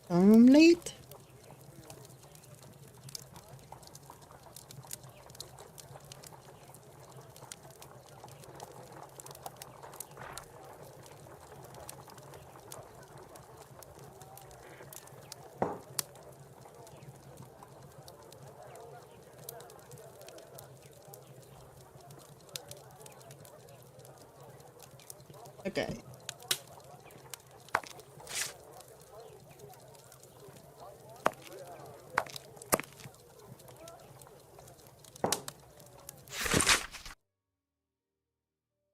I'm late. Okay.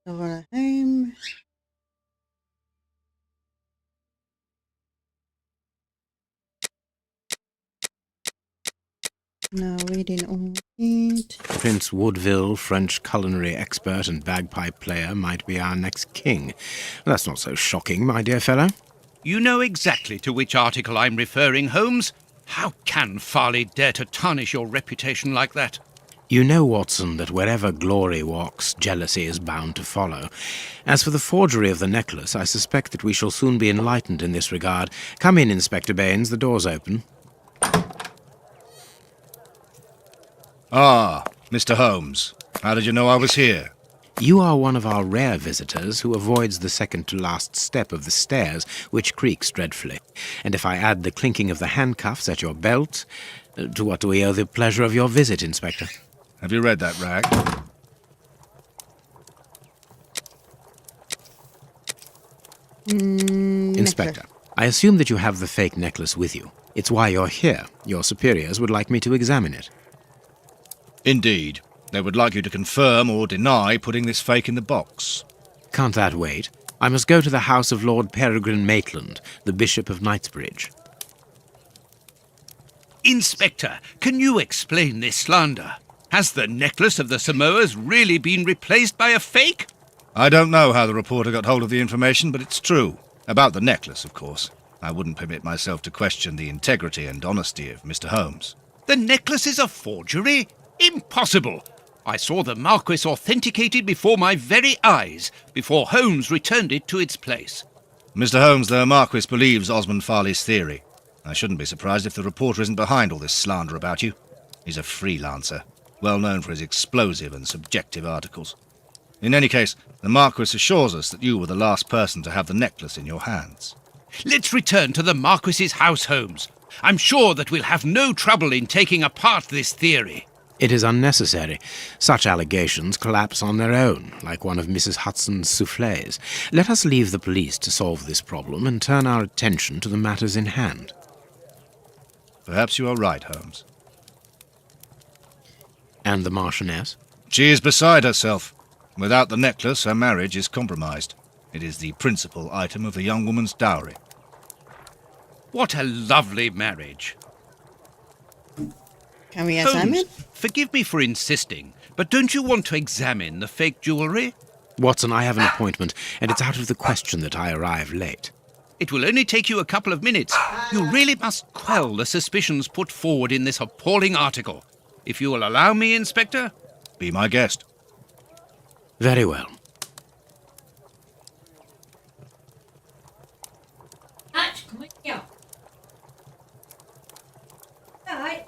Door home. Now reading all eight. Prince Woodville, French culinary expert and bagpipe player, might be our next king. That's not so shocking, my dear fellow. You know exactly to which article I'm referring, Holmes. How can Farley dare to tarnish your reputation like that? You know, Watson, that wherever glory walks, jealousy is bound to follow. As for the forgery of the necklace, I suspect that we shall soon be enlightened in this regard. Come in, Inspector Baines, the door's open. Ah, Mr. Holmes. How did you know I was here? You are one of our rare visitors who avoids the second-to-last step of the stairs, which creaks dreadfully. And if I add the clinking of the handcuffs at your belt, to what do we owe the pleasure of your visit, Inspector? Have you read that rag? Inspector, I assume that you have the fake necklace with you. It's why you're here. Your superiors would like me to examine it. Indeed. They would like you to confirm or deny putting this fake in the box. Can't that wait? I must go to the house of Lord Peregrine Maitland, the Bishop of Knightsbridge. Inspector, can you explain this slander? Has the necklace of the Samoas really been replaced by a fake? I don't know how the reporter got hold of the information, but it's true. About the necklace, of course. I wouldn't permit myself to question the integrity and honesty of Mr. Holmes. The necklace is a forgery? Impossible! I saw the Marquis authenticated before my very eyes, before Holmes returned it to its place. Mr. Holmes, the Marquis believes Osmond Farley's theory. I shouldn't be surprised if the reporter isn't behind all this slander about you. He's a freelancer, well known for his explosive and subjective articles. In any case, the Marquis assures us that you were the last person to have the necklace in your hands. Let's return to the Marquis's house, Holmes. I'm sure that we'll have no trouble in taking apart this theory. It is unnecessary. Such allegations collapse on their own, like one of Mrs. Hudson's soufflés. Let us leave the police to solve this problem and turn our attention to the matters in hand. Perhaps you are right, Holmes. And the Marchioness? She is beside herself. Without the necklace, her marriage is compromised. It is the principal item of the young woman's dowry. What a lovely marriage. Can we examine? Holmes, forgive me for insisting, but don't you want to examine the fake jewellery? Watson, I have an appointment, and it's out of the question that I arrive late. It will only take you a couple of minutes. You really must quell the suspicions put forward in this appalling article. If you will allow me, Inspector? Be my guest. Very well. Kom igen. Nej.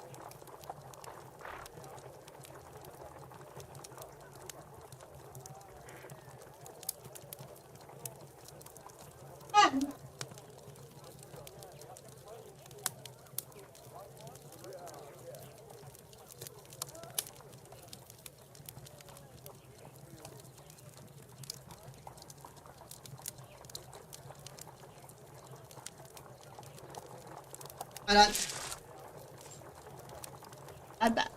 I'm back.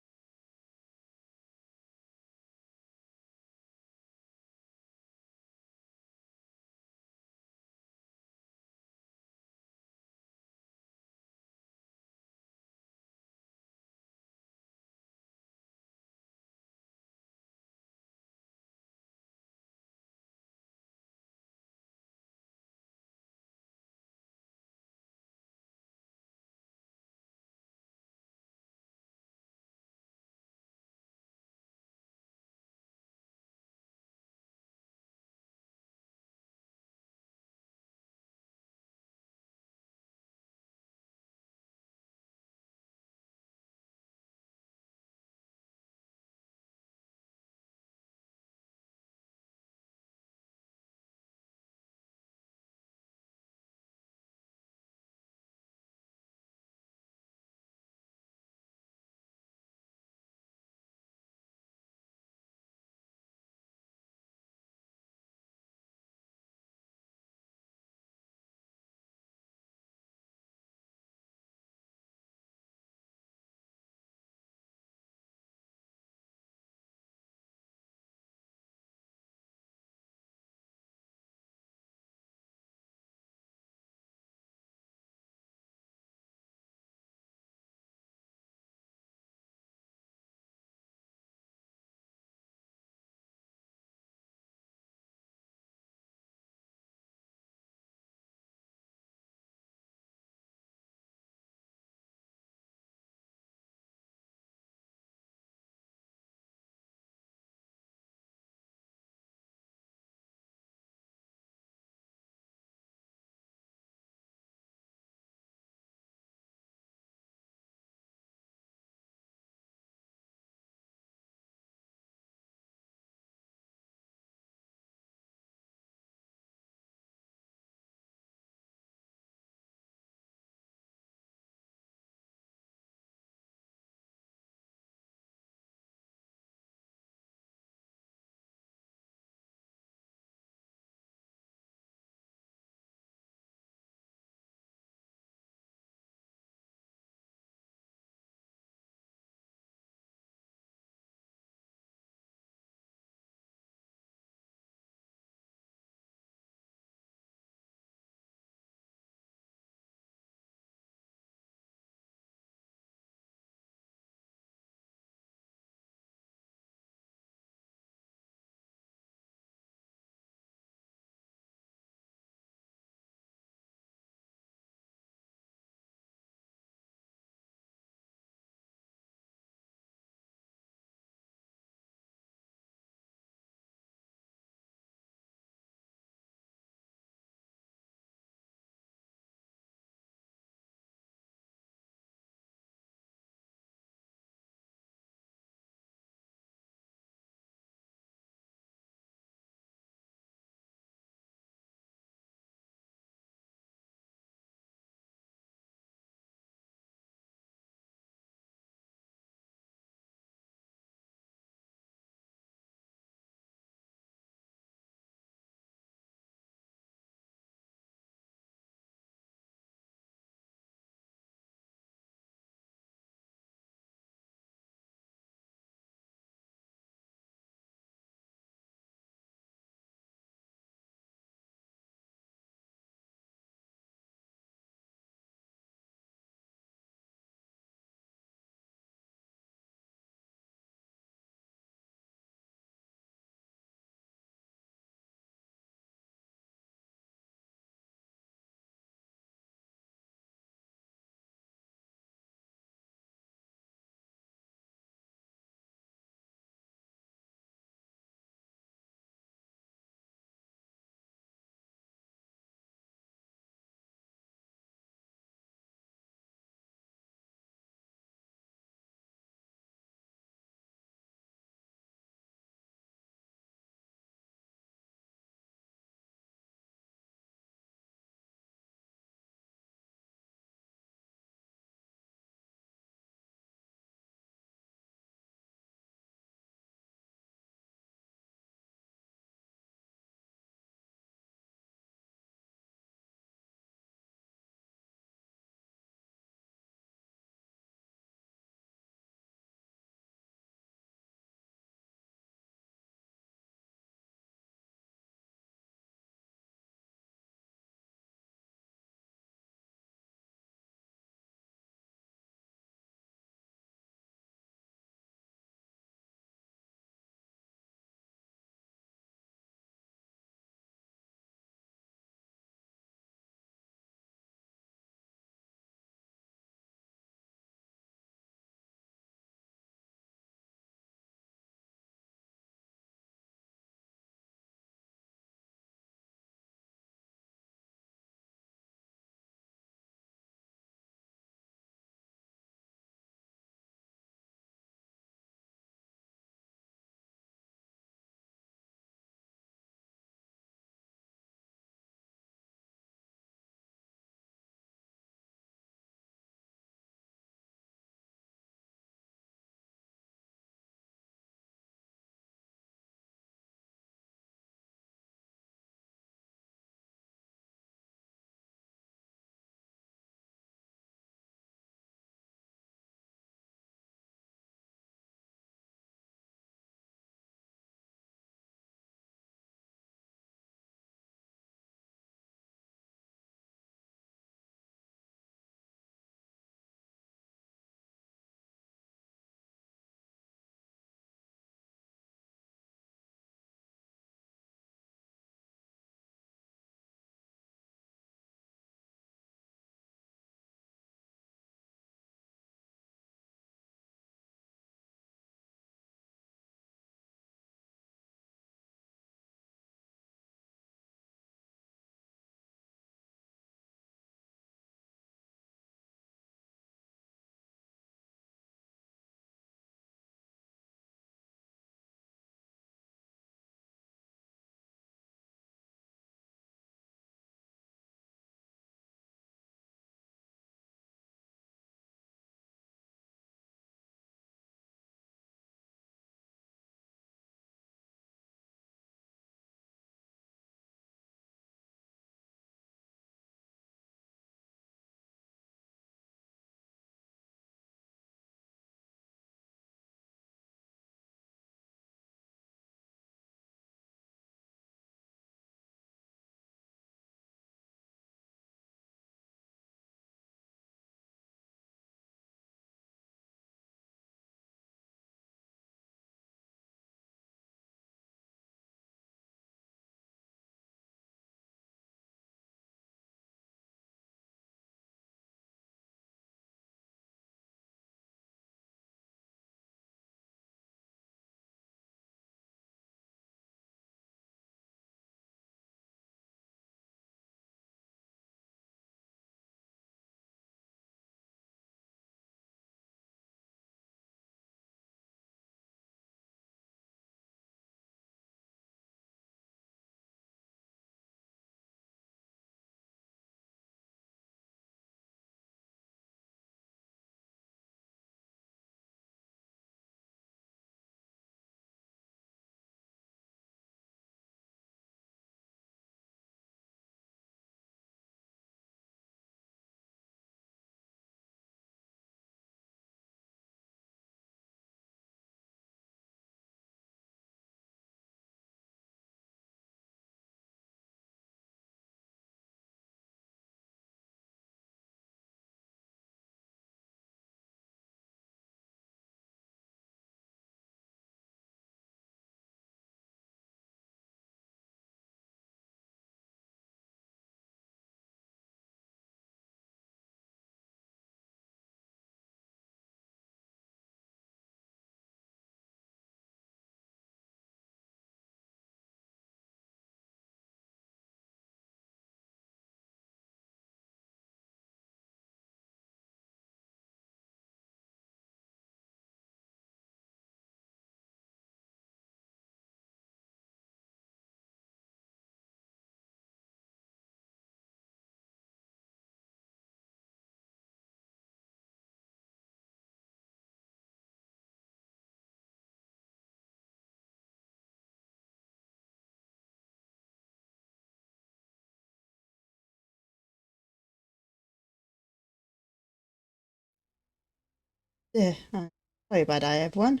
There. Oh, sorry about that, everyone.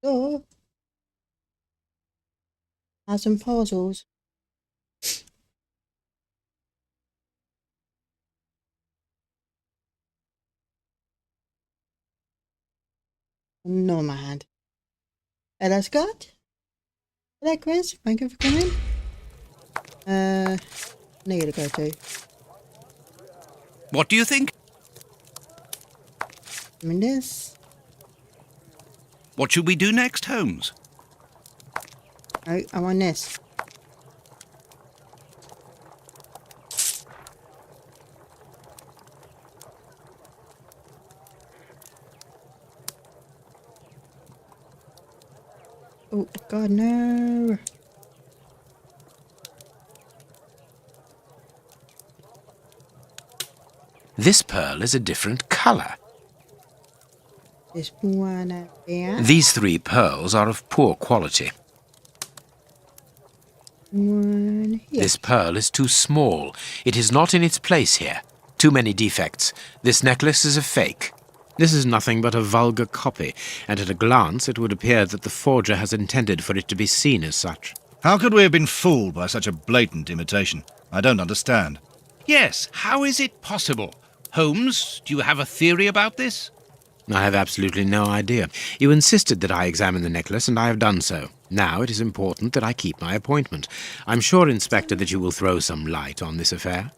So, has some puzzles. No, my hand. Hello, Scott. Hello, Chris. Thank you for coming. Need to go to. What do you think? I mean, this. What should we do next, Holmes? Oh, I want this. Oh, God, no. This pearl is a different color. This one up there. These 3 pearls are of poor quality. One here. This pearl is too small. It is not in its place here. Too many defects. This necklace is a fake. This is nothing but a vulgar copy, and at a glance it would appear that the forger has intended for it to be seen as such. How could we have been fooled by such a blatant imitation? I don't understand. Yes, how is it possible? Holmes, do you have a theory about this? I have absolutely no idea. You insisted that I examine the necklace, and I have done so. Now it is important that I keep my appointment. I'm sure, Inspector, that you will throw some light on this affair.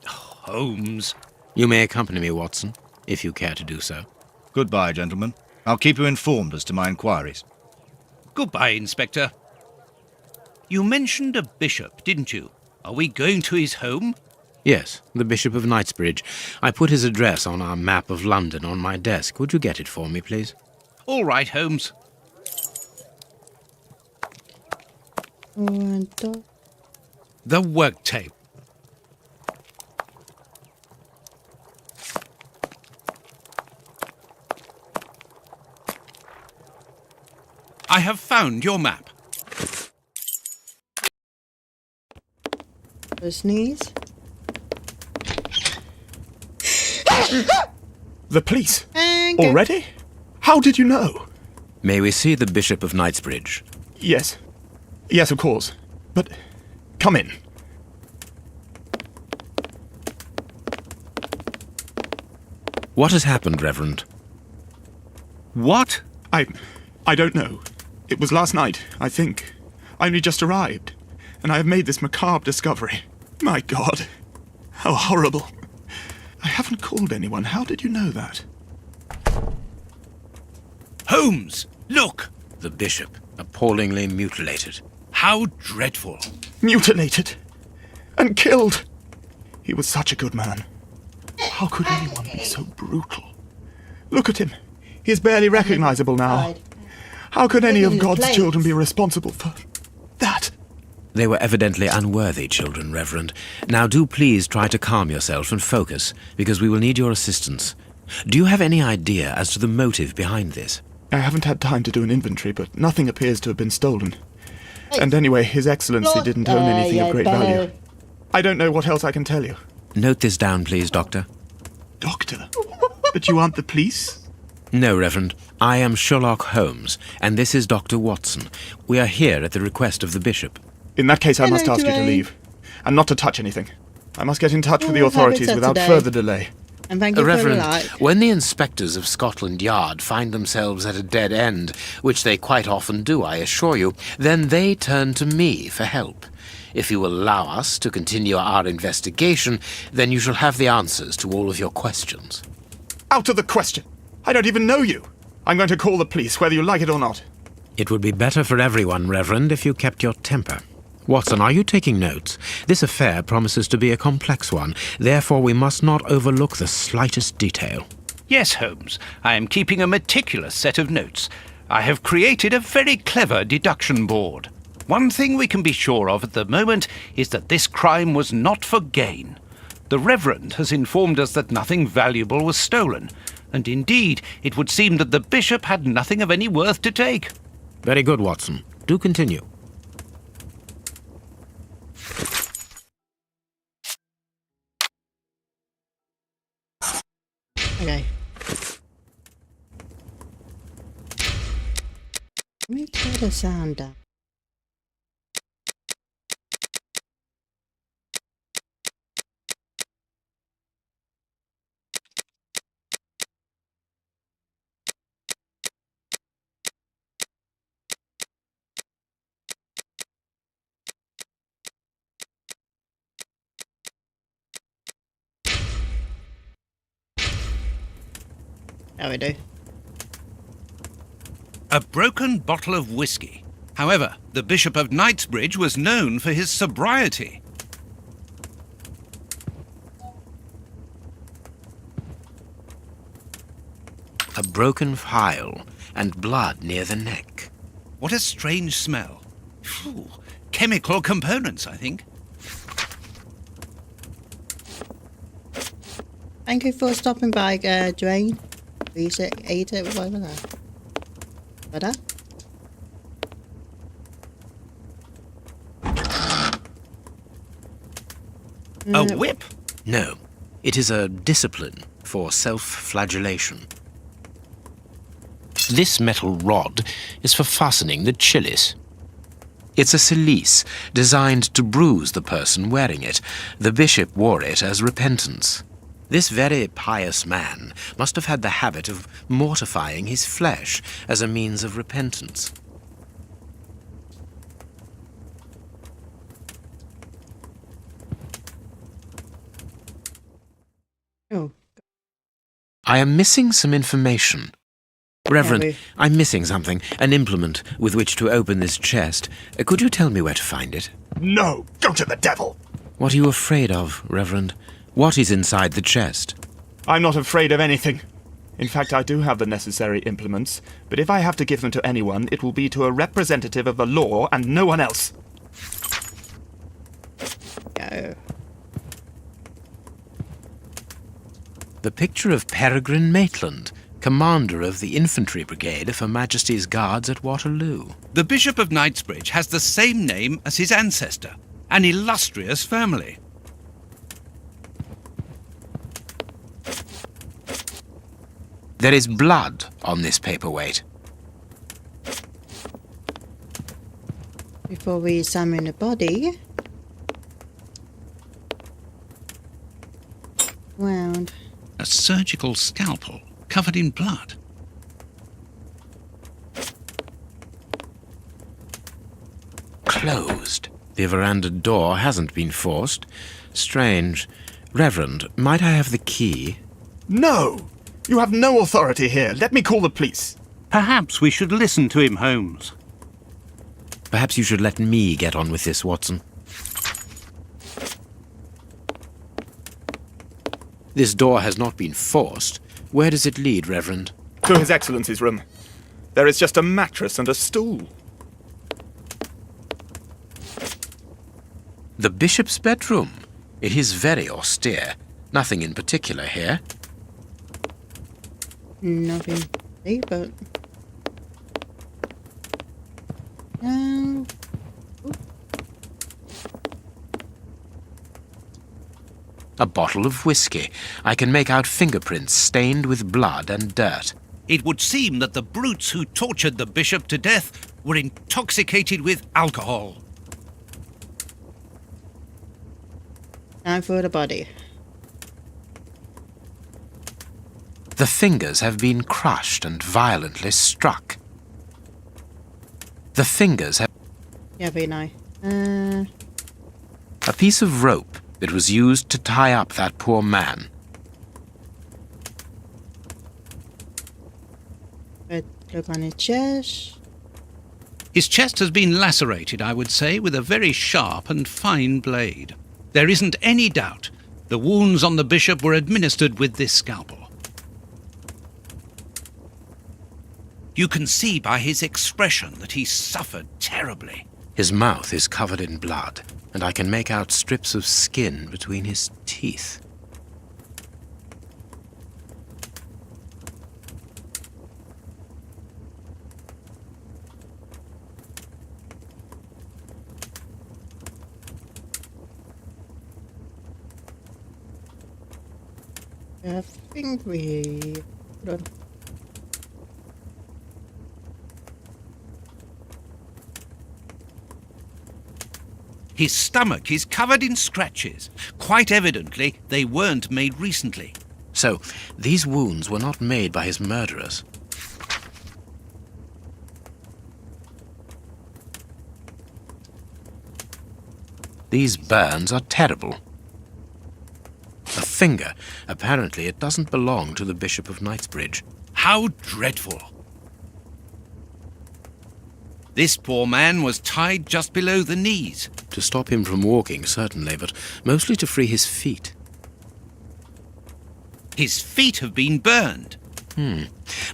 Holmes. You may accompany me, Watson, if you care to do so. Goodbye, gentlemen. I'll keep you informed as to my inquiries. Goodbye, Inspector. You mentioned a bishop, didn't you? Are we going to his home? Yes, the Bishop of Knightsbridge. I put his address on our map of London on my desk. Would you get it for me, please? All right, Holmes. One, two. The work tape. I have found your map. Sneeze. The police? And go. Already? How did you know? May we see the Bishop of Knightsbridge? Yes. Yes, of course. But come in. What has happened, Reverend? What? I don't know. It was last night, I think. I only just arrived, and I have made this macabre discovery. My God. How horrible. I haven't called anyone. How did you know that? Holmes, look! The Bishop, appallingly mutilated. How dreadful. Mutilated. And killed. He was such a good man. How could anyone be so brutal? Look at him. He is barely recognizable now. How could any of God's children be responsible for that? They were evidently unworthy children, Reverend. Now do please try to calm yourself and focus, because we will need your assistance. Do you have any idea as to the motive behind this? I haven't had time to do an inventory, but nothing appears to have been stolen. And anyway, His Excellency didn't own anything of great value. I don't know what else I can tell you. Note this down, please, Doctor. Doctor? But you aren't the police? No, Reverend. I am Sherlock Holmes, and this is Dr. Watson. We are here at the request of the Bishop. In that case, I must Hello, ask you to Dwayne. leave. And not to touch anything. I must get in touch with the Oh, authorities happy without Saturday. further delay. And thank you for the Reverend, light. when the inspectors of Scotland Yard find themselves at a dead end, which they quite often do, I assure you, then they turn to me for help. If you will allow us to continue our investigation, then you shall have the answers to all of your questions. Out of the question! I don't even know you! I'm going to call the police, whether you like it or not. It would be better for everyone, Reverend, if you kept your temper. Watson, are you taking notes? This affair promises to be a complex one. Therefore, we must not overlook the slightest detail. Yes, Holmes. I am keeping a meticulous set of notes. I have created a very clever deduction board. One thing we can be sure of at the moment is that this crime was not for gain. The Reverend has informed us that nothing valuable was stolen, and indeed it would seem that the Bishop had nothing of any worth to take. Very good, Watson. Do continue. Okay. Put the sound down. There we do. A broken bottle of whiskey. However, the Bishop of Knightsbridge was known for his sobriety. A broken phial and blood near the neck. What a strange smell. Phew, chemical components, I think. Thank you for stopping by, Dwayne. Eat it, whatever that. Better? A whip? No, it is a discipline for self-flagellation. This metal rod is for fastening the chilies. It's a cilice designed to bruise the person wearing it. The bishop wore it as repentance. This very pious man must have had the habit of mortifying his flesh as a means of repentance. Oh. I am missing some information. Reverend, Yeah, I'm missing something, an implement with which to open this chest. Could you tell me where to find it? No! Go to the devil! What are you afraid of, Reverend? What is inside the chest? I'm not afraid of anything. In fact, I do have the necessary implements, but if I have to give them to anyone, it will be to a representative of the law and no one else. Go. The picture of Peregrine Maitland, commander of the infantry brigade of Her Majesty's Guards at Waterloo. The Bishop of Knightsbridge has the same name as his ancestor, an illustrious family. There is blood on this paperweight. Before we examine the body. Wound. A surgical scalpel covered in blood. Closed. The veranda door hasn't been forced. Strange. Reverend, might I have the key? No! You have no authority here. Let me call the police. Perhaps we should listen to him, Holmes. Perhaps you should let me get on with this, Watson. This door has not been forced. Where does it lead, Reverend? To His Excellency's room. There is just a mattress and a stool. The bishop's bedroom. It is very austere. Nothing in particular here. Nothing deep, but no. A bottle of whiskey. I can make out fingerprints stained with blood and dirt. It would seem that the brutes who tortured the bishop to death were intoxicated with alcohol. Time for the body. The fingers have been crushed and violently struck. The fingers have... Yeah, very nice. A piece of rope that was used to tie up that poor man. Look on his chest. His chest has been lacerated, I would say, with a very sharp and fine blade. There isn't any doubt the wounds on the bishop were administered with this scalpel. You can see by his expression that he suffered terribly. His mouth is covered in blood, and I can make out strips of skin between his teeth. I think we... Hold on. His stomach is covered in scratches. Quite evidently, they weren't made recently. So, these wounds were not made by his murderers. These burns are terrible. A finger. Apparently, it doesn't belong to the Bishop of Knightsbridge. How dreadful! This poor man was tied just below the knees. To stop him from walking, certainly, but mostly to free his feet. His feet have been burned.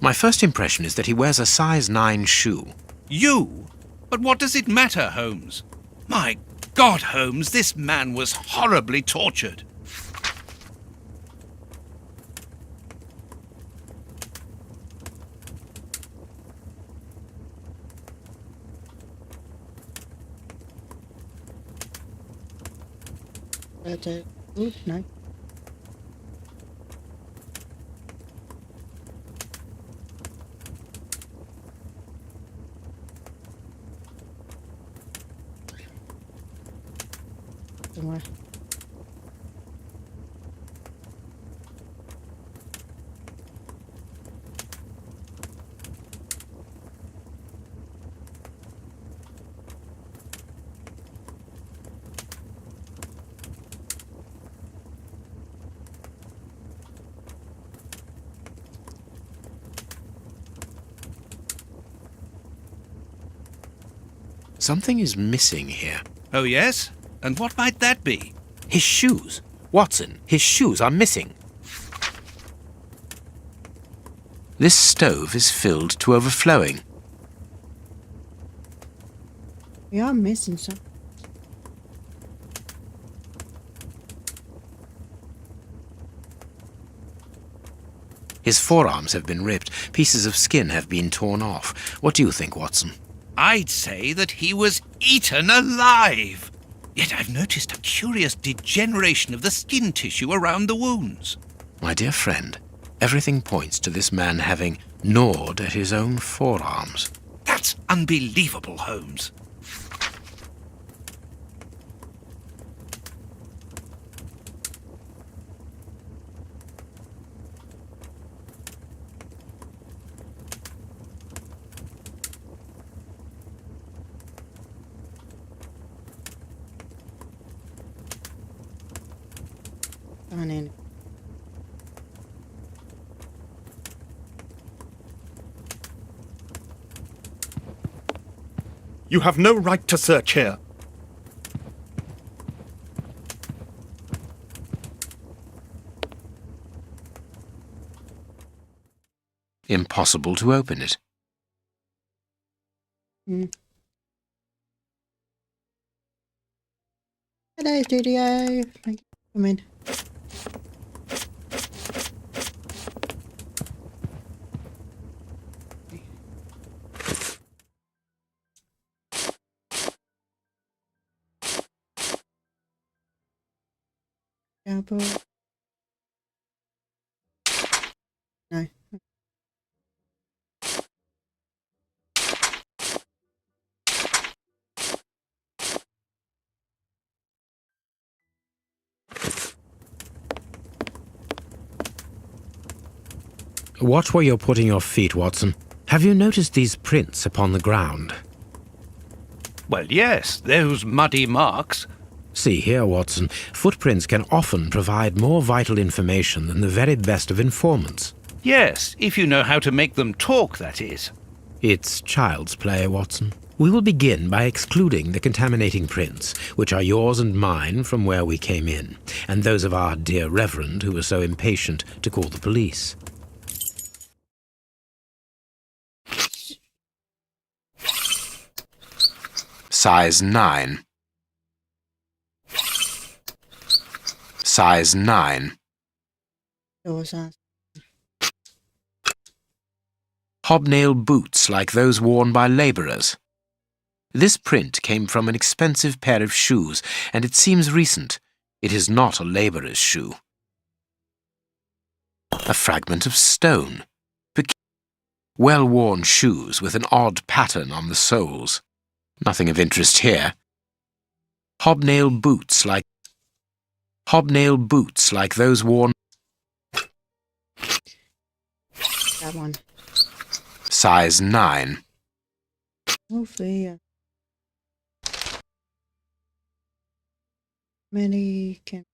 My first impression is that he wears a size 9 shoe. You? But what does it matter, Holmes? My God, Holmes, this man was horribly tortured. That's it. Ooh, no. Somewhere. Something is missing here. Oh, yes? And what might that be? His shoes. Watson, his shoes are missing. This stove is filled to overflowing. We are missing some. His forearms have been ripped. Pieces of skin have been torn off. What do you think, Watson? I'd say that he was eaten alive. Yet I've noticed a curious degeneration of the skin tissue around the wounds. My dear friend, everything points to this man having gnawed at his own forearms. That's unbelievable, Holmes. On in. You have no right to search here. Impossible to open it. Hello, studio. Thank you for coming. Cowboy. No. Watch where you're putting your feet, Watson. Have you noticed these prints upon the ground? Well, yes, those muddy marks. See here, Watson. Footprints can often provide more vital information than the very best of informants. Yes, if you know how to make them talk, that is. It's child's play, Watson. We will begin by excluding the contaminating prints, which are yours and mine from where we came in, and those of our dear Reverend who was so impatient to call the police. Size 9. Size 9. Yours are. Hobnail boots like those worn by labourers. This print came from an expensive pair of shoes, and it seems recent. It is not a labourer's shoe. A fragment of stone. Well-worn shoes with an odd pattern on the soles. Nothing of interest here. Hobnail boots like those worn. That one. Size 9. Hopefully, many can.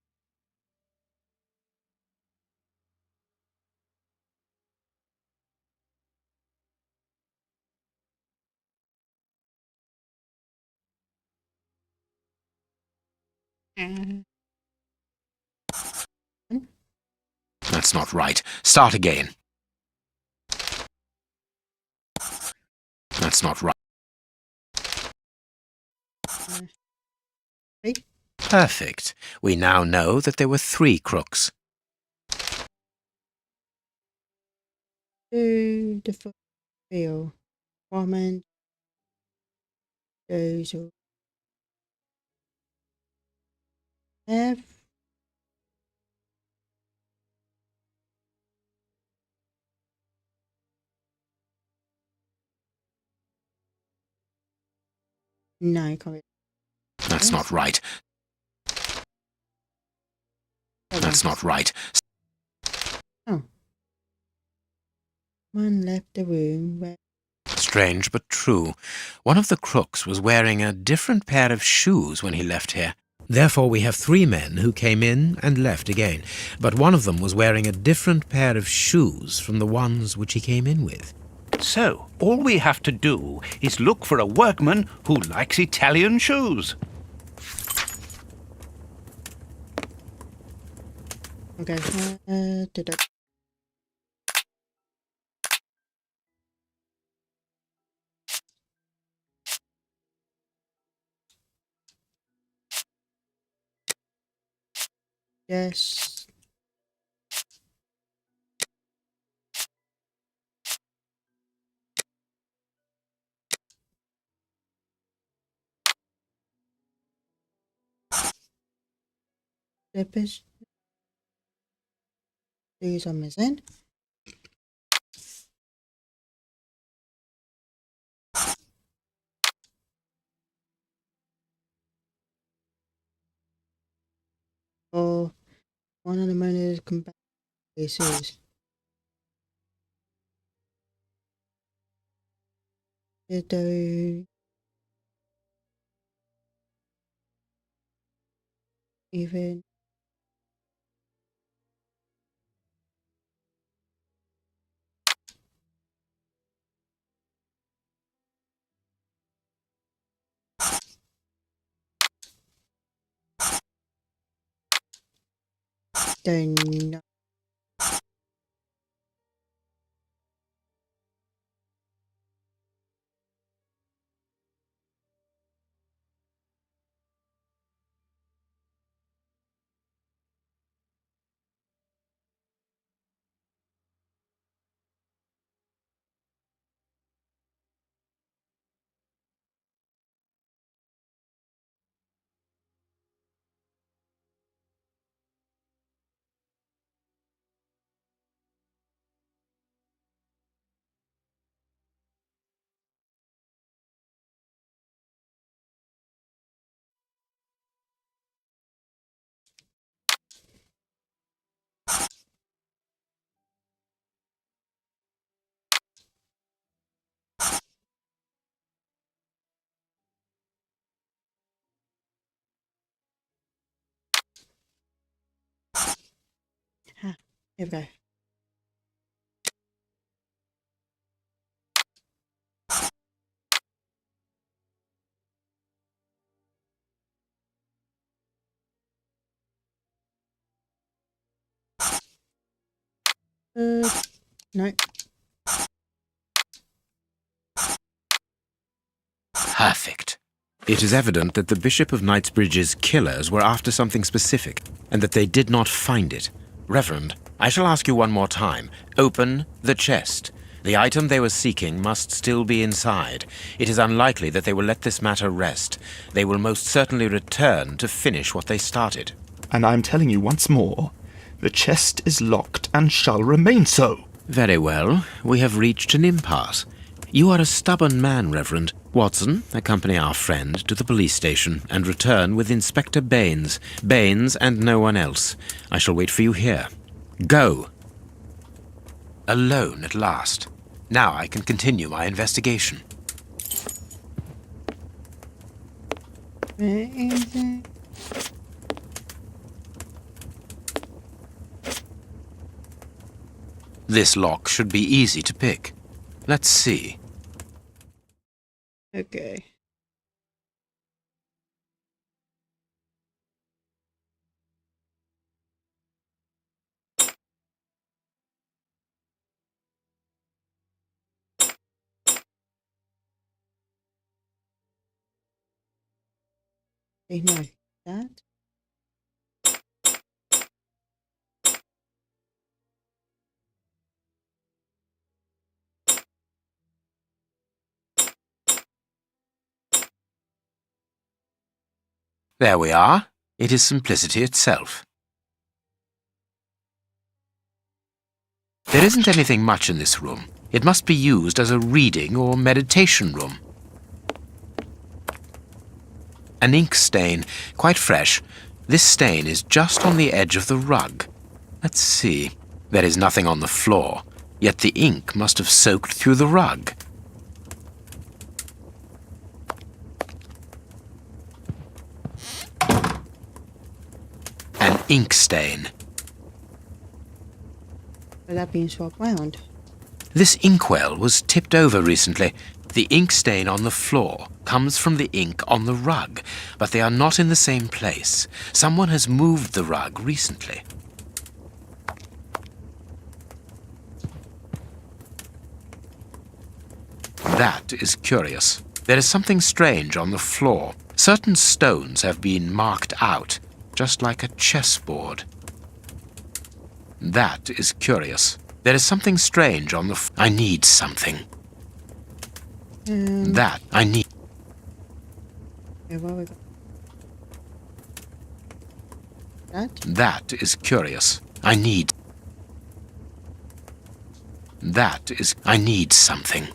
That's not right. Start again. That's not right. Right? Perfect. We now know that there were 3 crooks. To the field. Woman. Those who have. No, correct. That's not right. That's not right. Oh. One left the room where. Strange but true. One of the crooks was wearing a different pair of shoes when he left here. Therefore we have 3 men who came in and left again, but one of them was wearing a different pair of shoes from the ones which he came in with. So, all we have to do is look for a workman who likes Italian shoes. Okay. Deduction. Yes. Slippers. These are missing. Oh, one of the miners come back. This is. They even. They're not. Ha. Here we go. No. Perfect. It is evident that the Bishop of Knightsbridge's killers were after something specific, and that they did not find it. Reverend, I shall ask you one more time. Open the chest. The item they were seeking must still be inside. It is unlikely that they will let this matter rest. They will most certainly return to finish what they started. And I'm telling you once more, the chest is locked and shall remain so. Very well. We have reached an impasse. You are a stubborn man, Reverend. Watson, accompany our friend to the police station and return with Inspector Baines. Baines and no one else. I shall wait for you here. Go! Alone at last. Now I can continue my investigation. Where is it? This lock should be easy to pick. Let's see. Okay. Ignore that. There we are. It is simplicity itself. There isn't anything much in this room. It must be used as a reading or meditation room. An ink stain, quite fresh. This stain is just on the edge of the rug. Let's see. There is nothing on the floor, yet the ink must have soaked through the rug. An ink stain. But that being swapped round. This inkwell was tipped over recently. The ink stain on the floor comes from the ink on the rug, but they are not in the same place. Someone has moved the rug recently. That is curious. There is something strange on the floor. Certain stones have been marked out, just like a chessboard. That is curious. There is something strange on the I need something. That I need. Okay, what we got? That? That is curious. I need. That is. I need something.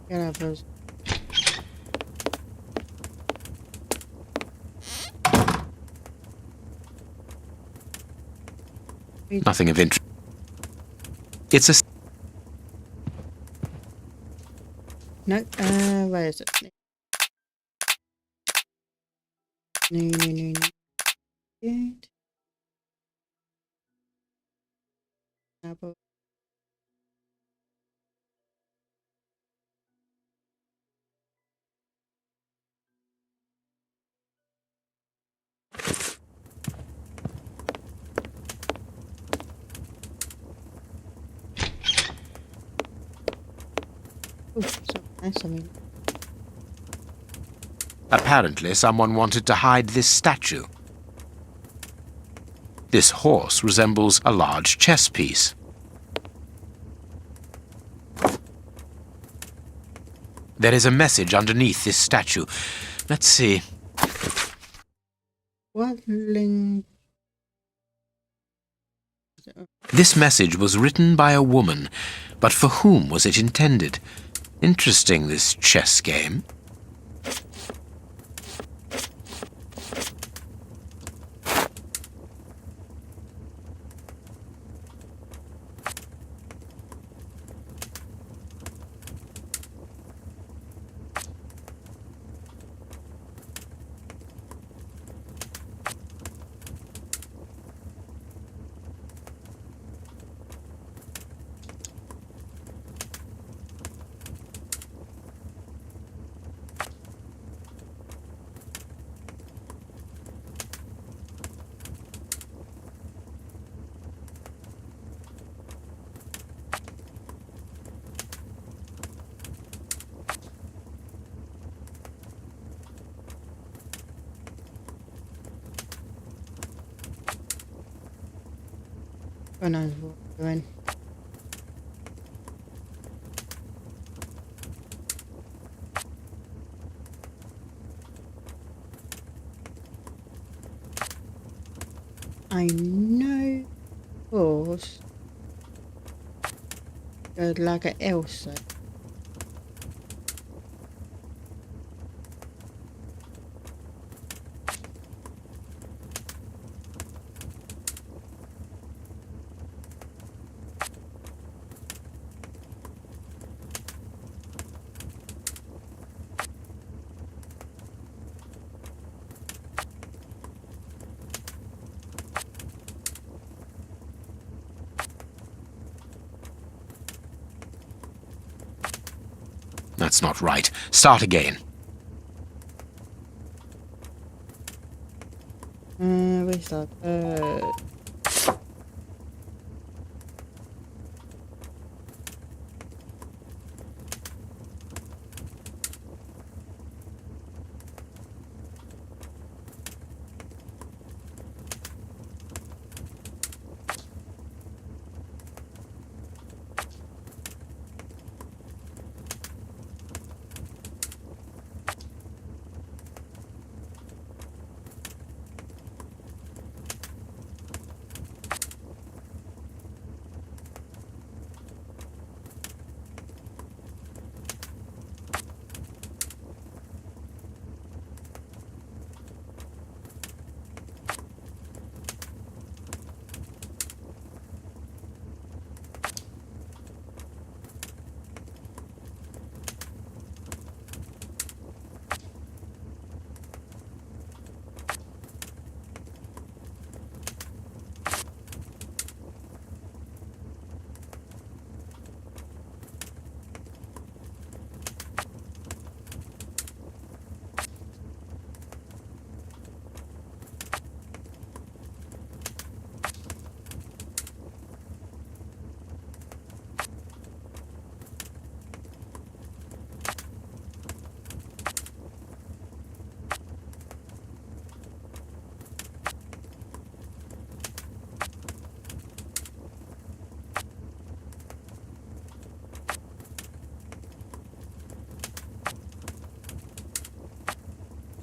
Get out of those. Nothing of interest. It's a. No, where is it? No. Good. Apple. Ooh, so nice of me. Apparently, someone wanted to hide this statue. This horse resembles a large chess piece. There is a message underneath this statue. Let's see. What link? This message was written by a woman, but for whom was it intended? Interesting, this chess game. Oh no, what we're doing. I know, of course. Good like an Elsa. That's not right. Start again. Where's that?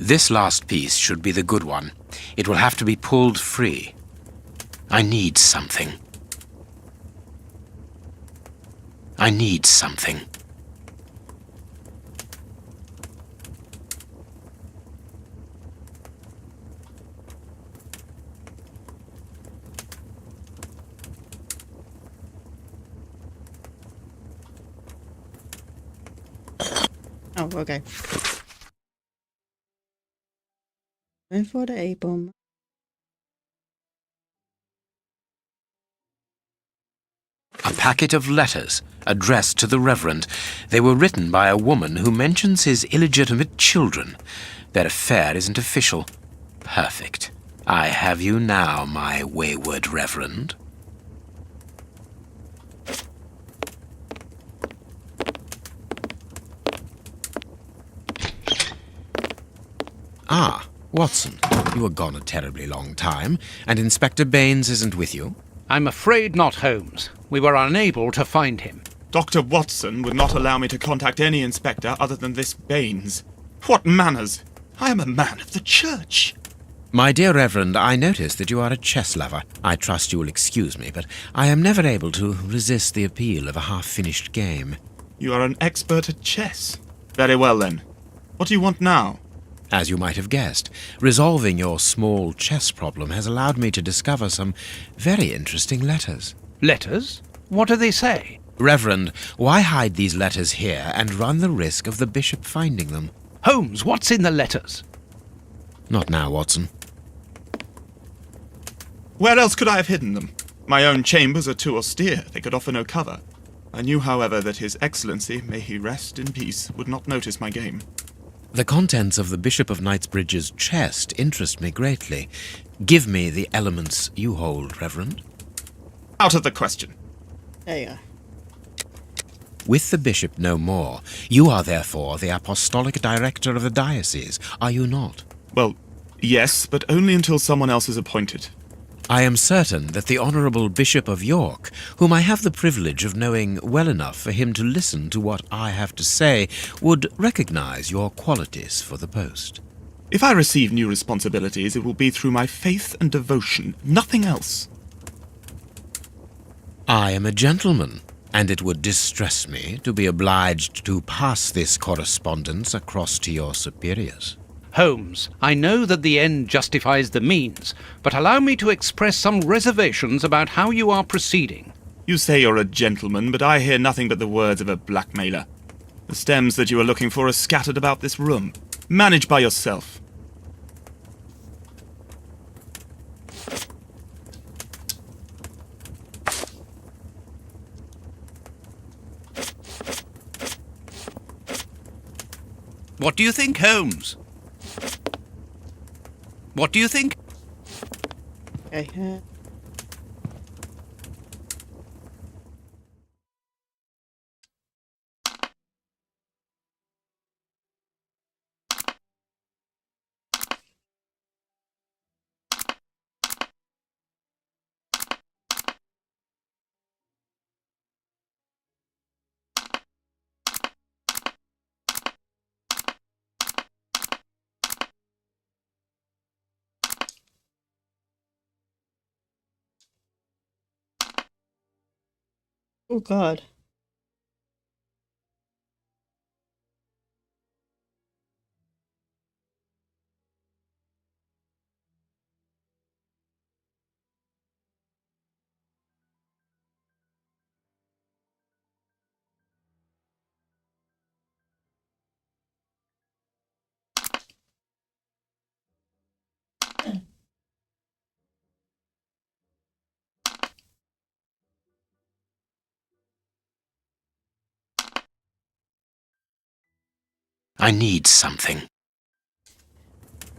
This last piece should be the good one. It will have to be pulled free. I need something. I need something. Oh, okay. Going for the A-bomb. A packet of letters addressed to the Reverend. They were written by a woman who mentions his illegitimate children. Their affair isn't official. Perfect. I have you now, my wayward Reverend. Ah, Watson, you were gone a terribly long time, and Inspector Baines isn't with you? I'm afraid not, Holmes. We were unable to find him. Dr. Watson would not allow me to contact any inspector other than this Baines. What manners! I am a man of the church. My dear Reverend, I notice that you are a chess lover. I trust you will excuse me, but I am never able to resist the appeal of a half-finished game. You are an expert at chess. Very well, then. What do you want now? As you might have guessed, resolving your small chess problem has allowed me to discover some very interesting letters. Letters? What do they say? Reverend, why hide these letters here and run the risk of the bishop finding them? Holmes, what's in the letters? Not now, Watson. Where else could I have hidden them? My own chambers are too austere. They could offer no cover. I knew, however, that His Excellency, may he rest in peace, would not notice my game. The contents of the Bishop of Knightsbridge's chest interest me greatly. Give me the elements you hold, Reverend. Out of the question. There you go. With the bishop no more, you are therefore the apostolic director of the diocese, are you not? Well, yes, but only until someone else is appointed. I am certain that the Honourable Bishop of York, whom I have the privilege of knowing well enough for him to listen to what I have to say, would recognise your qualities for the post. If I receive new responsibilities, it will be through my faith and devotion, nothing else. I am a gentleman, and it would distress me to be obliged to pass this correspondence across to your superiors. Holmes, I know that the end justifies the means, but allow me to express some reservations about how you are proceeding. You say you're a gentleman, but I hear nothing but the words of a blackmailer. The stems that you are looking for are scattered about this room. Manage by yourself. What do you think, Holmes? What do you think? Okay. Oh God. I need something.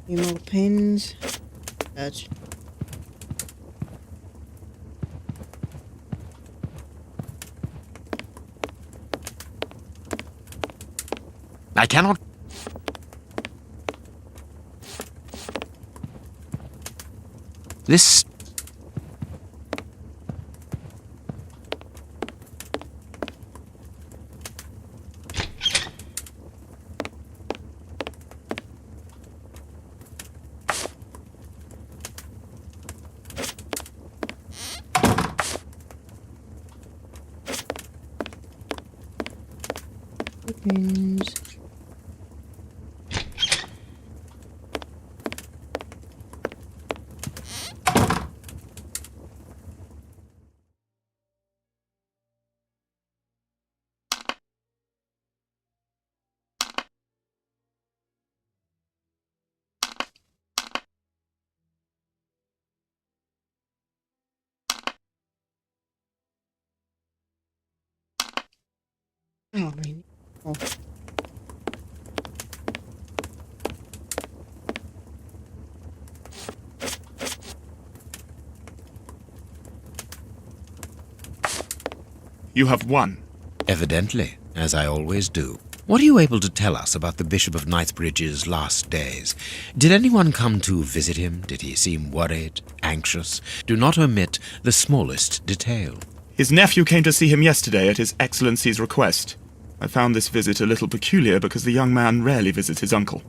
Few more pins. Touch. I cannot... This... Pins. Oh, really? Oh. You have won. Evidently, as I always do. What are you able to tell us about the Bishop of Knightsbridge's last days? Did anyone come to visit him? Did he seem worried, anxious? Do not omit the smallest detail. His nephew came to see him yesterday at His Excellency's request. I found this visit a little peculiar because the young man rarely visits his uncle.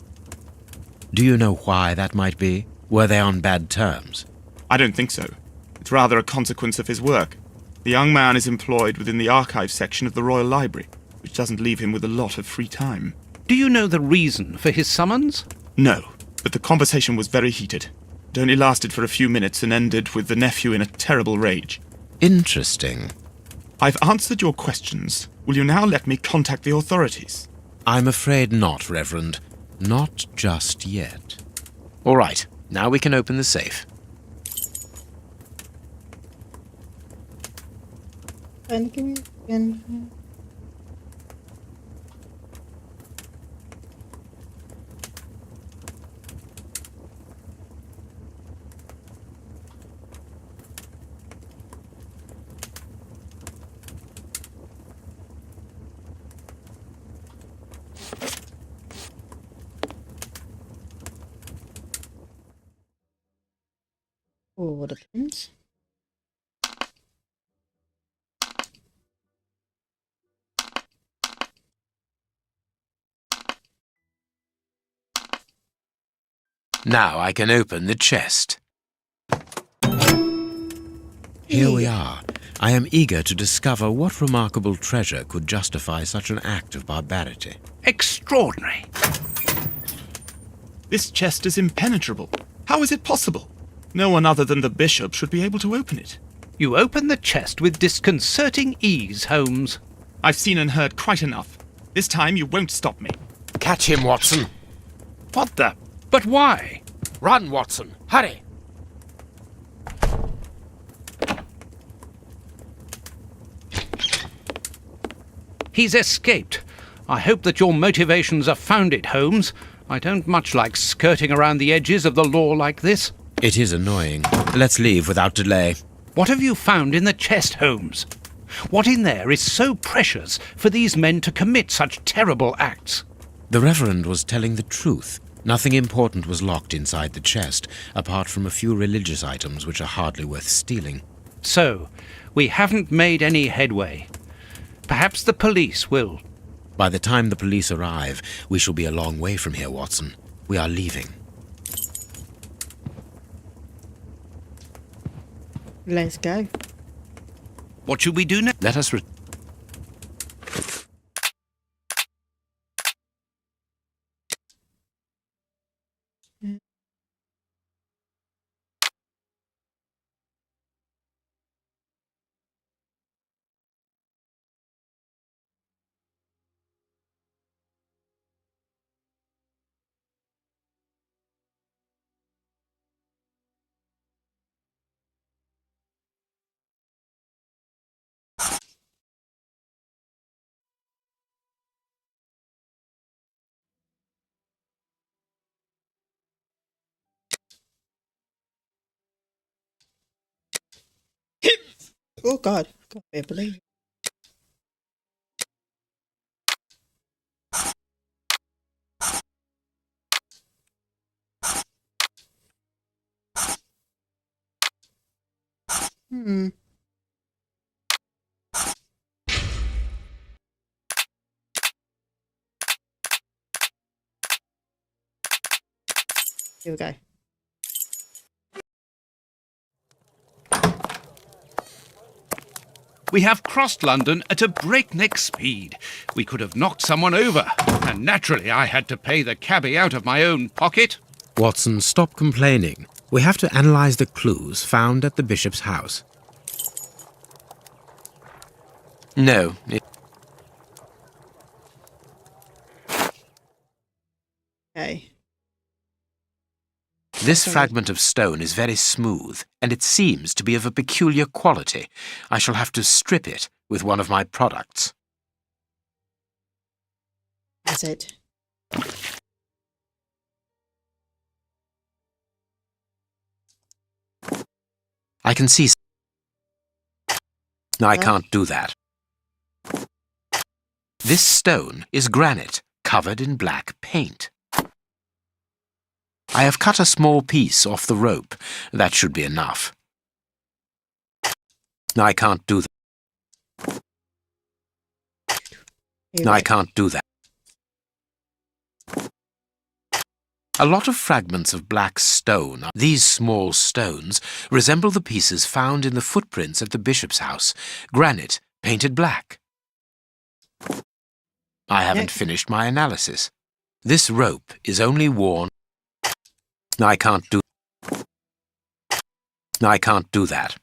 Do you know why that might be? Were they on bad terms? I don't think so. It's rather a consequence of his work. The young man is employed within the archives section of the Royal Library, which doesn't leave him with a lot of free time. Do you know the reason for his summons? No, but the conversation was very heated. It only lasted for a few minutes and ended with the nephew in a terrible rage. Interesting. I've answered your questions. Will you now let me contact the authorities? I'm afraid not, Reverend. Not just yet. All right, now we can open the safe. And give me again. Oh, the pins. Now I can open the chest. Here we are. I am eager to discover what remarkable treasure could justify such an act of barbarity. Extraordinary. This chest is impenetrable. How is it possible? No one other than the bishop should be able to open it. You open the chest with disconcerting ease, Holmes. I've seen and heard quite enough. This time you won't stop me. Catch him, Watson. What the? But why? Run, Watson. Hurry. He's escaped. I hope that your motivations are founded, Holmes. I don't much like skirting around the edges of the law like this. It is annoying. Let's leave without delay. What have you found in the chest, Holmes? What in there is so precious for these men to commit such terrible acts? The Reverend was telling the truth. Nothing important was locked inside the chest, apart from a few religious items which are hardly worth stealing. So, we haven't made any headway. Perhaps the police will. By the time the police arrive, we shall be a long way from here, Watson. We are leaving. Let's go. What should we do now? Let us Oh God, can't believe it. Hmm. Here we go. We have crossed London at a breakneck speed. We could have knocked someone over, and naturally I had to pay the cabby out of my own pocket. Watson, stop complaining. We have to analyze the clues found at the bishop's house. No. Okay. This fragment of stone is very smooth, and it seems to be of a peculiar quality. I shall have to strip it with one of my products. That's it. I can see... No, I can't do that. This stone is granite, covered in black paint. I have cut a small piece off the rope. That should be enough. No, I can't do that. No, I can't do that. A lot of fragments of black stone. These small stones resemble the pieces found in the footprints at the bishop's house. Granite, painted black. I haven't finished my analysis. This rope is only worn... No, I can't do... No, I can't do that.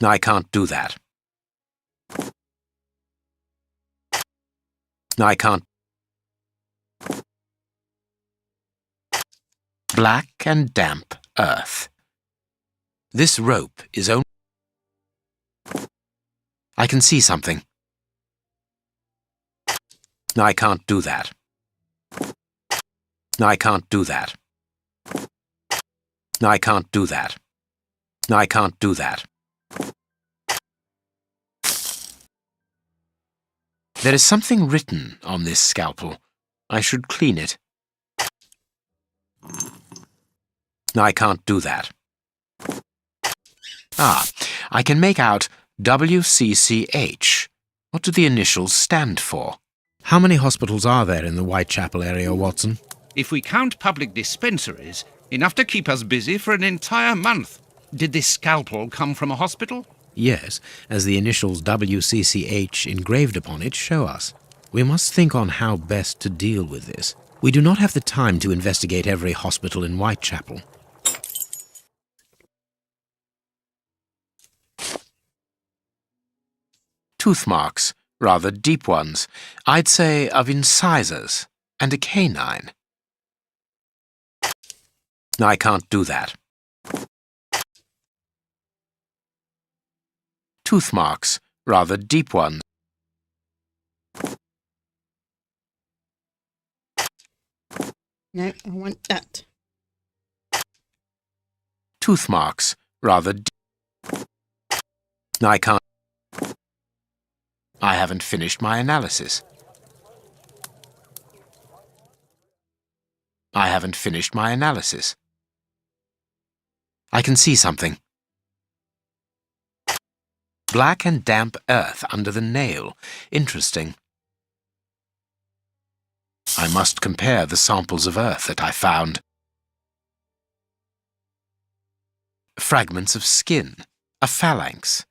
No, I can't do that. No, I can't... Black and damp earth. This rope is only... I can see something. No, I can't do that. No, I can't do that. No, I can't do that. No, I can't do that. There is something written on this scalpel. I should clean it. No, I can't do that. Ah, I can make out WCCH. What do the initials stand for? How many hospitals are there in the Whitechapel area, Watson? If we count public dispensaries, enough to keep us busy for an entire month. Did this scalpel come from a hospital? Yes, as the initials WCCH engraved upon it show us. We must think on how best to deal with this. We do not have the time to investigate every hospital in Whitechapel. Tooth marks, rather deep ones. I'd say of incisors and a canine. I can't do that. Tooth marks, rather deep ones. No, I want that. Tooth marks, rather deep. I can't. I haven't finished my analysis. I haven't finished my analysis. I can see something. Black and damp earth under the nail. Interesting. I must compare the samples of earth that I found. Fragments of skin. A phalanx.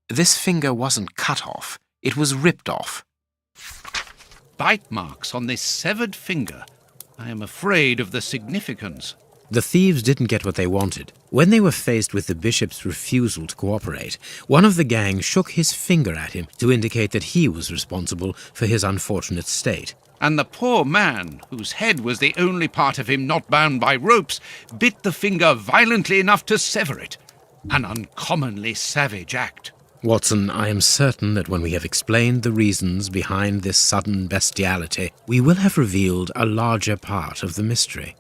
This finger wasn't cut off. It was ripped off. Bite marks on this severed finger. I am afraid of the significance. The thieves didn't get what they wanted. When they were faced with the bishop's refusal to cooperate, one of the gang shook his finger at him to indicate that he was responsible for his unfortunate state. And the poor man, whose head was the only part of him not bound by ropes, bit the finger violently enough to sever it. An uncommonly savage act. Watson, I am certain that when we have explained the reasons behind this sudden bestiality, we will have revealed a larger part of the mystery.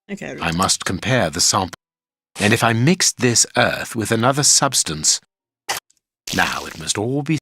Okay. I must compare the sample. And if I mixed this earth with another substance, now it must all be...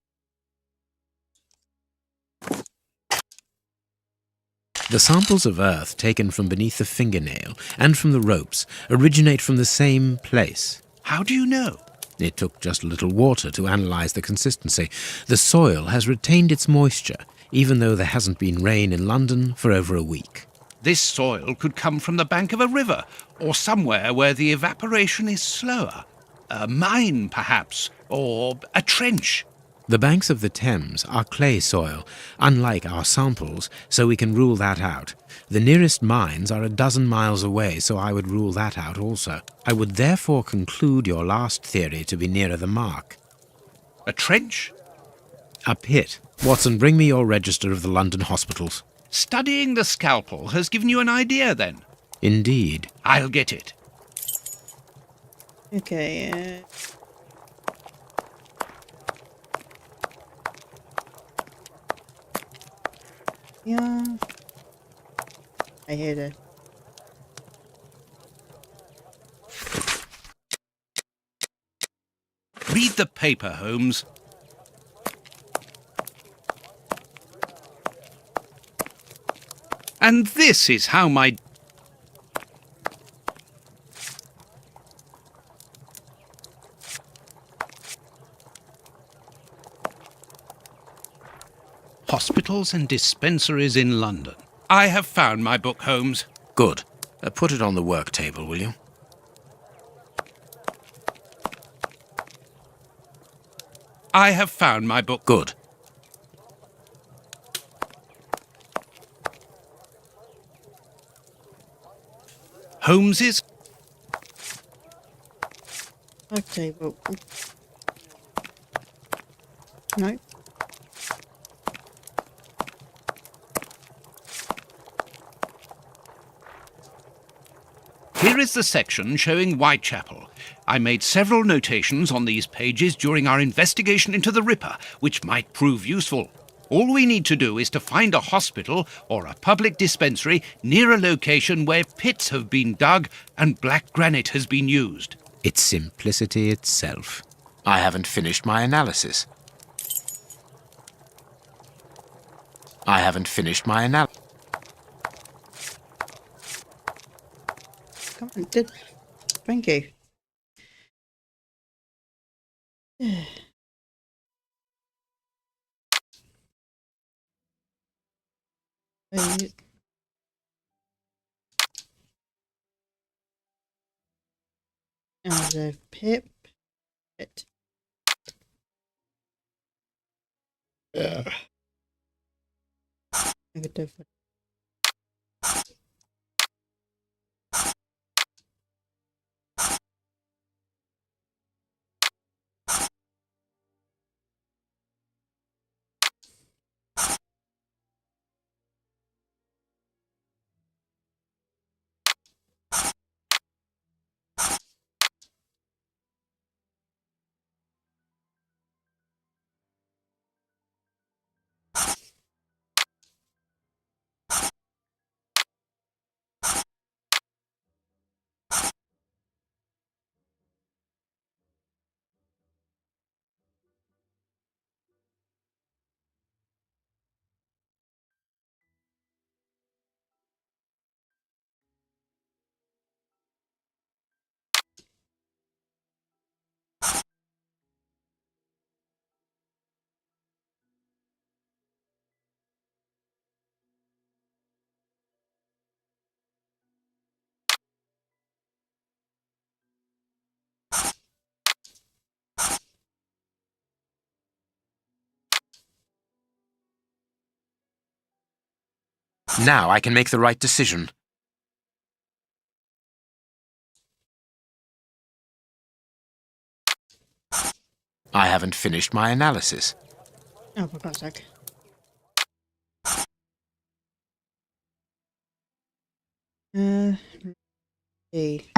The samples of earth taken from beneath the fingernail and from the ropes originate from the same place. How do you know? It took just a little water to analyze the consistency. The soil has retained its moisture, even though there hasn't been rain in London for over a week. This soil could come from the bank of a river, or somewhere where the evaporation is slower. A mine, perhaps, or a trench. The banks of the Thames are clay soil, unlike our samples, so we can rule that out. The nearest mines are 12 miles away, so I would rule that out also. I would therefore conclude your last theory to be nearer the mark. A trench? A pit. Watson, bring me your register of the London hospitals. Studying the scalpel has given you an idea, then? Indeed. I'll get it. Okay. Yeah. I hear that. Read the paper, Holmes. And this is how my... Hospitals and dispensaries in London. I have found my book, Holmes. Good. Put it on the work table, will you? I have found my book. Good. Holmes's... Okay, well. No. Here is the section showing Whitechapel. I made several notations on these pages during our investigation into the Ripper, which might prove useful. All we need to do is to find a hospital or a public dispensary near a location where pits have been dug and black granite has been used. It's simplicity itself. I haven't finished my analysis. I haven't finished my analysis. Come on, did. Thank you. As a pip. It. Negative. Now I can make the right decision. I haven't finished my analysis. Oh, for God's sake. See.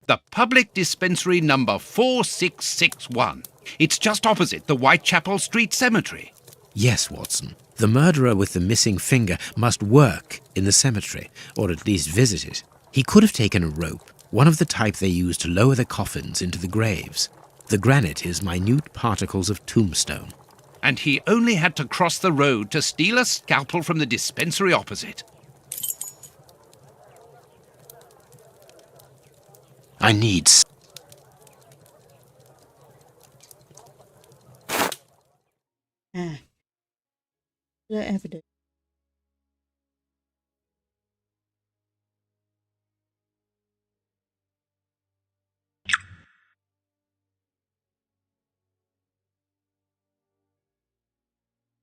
The public dispensary number 4661. It's just opposite the Whitechapel Street Cemetery. Yes, Watson. The murderer with the missing finger must work in the cemetery, or at least visit it. He could have taken a rope, one of the type they use to lower the coffins into the graves. The granite is minute particles of tombstone. And he only had to cross the road to steal a scalpel from the dispensary opposite. I need... Ah. Did I ever do?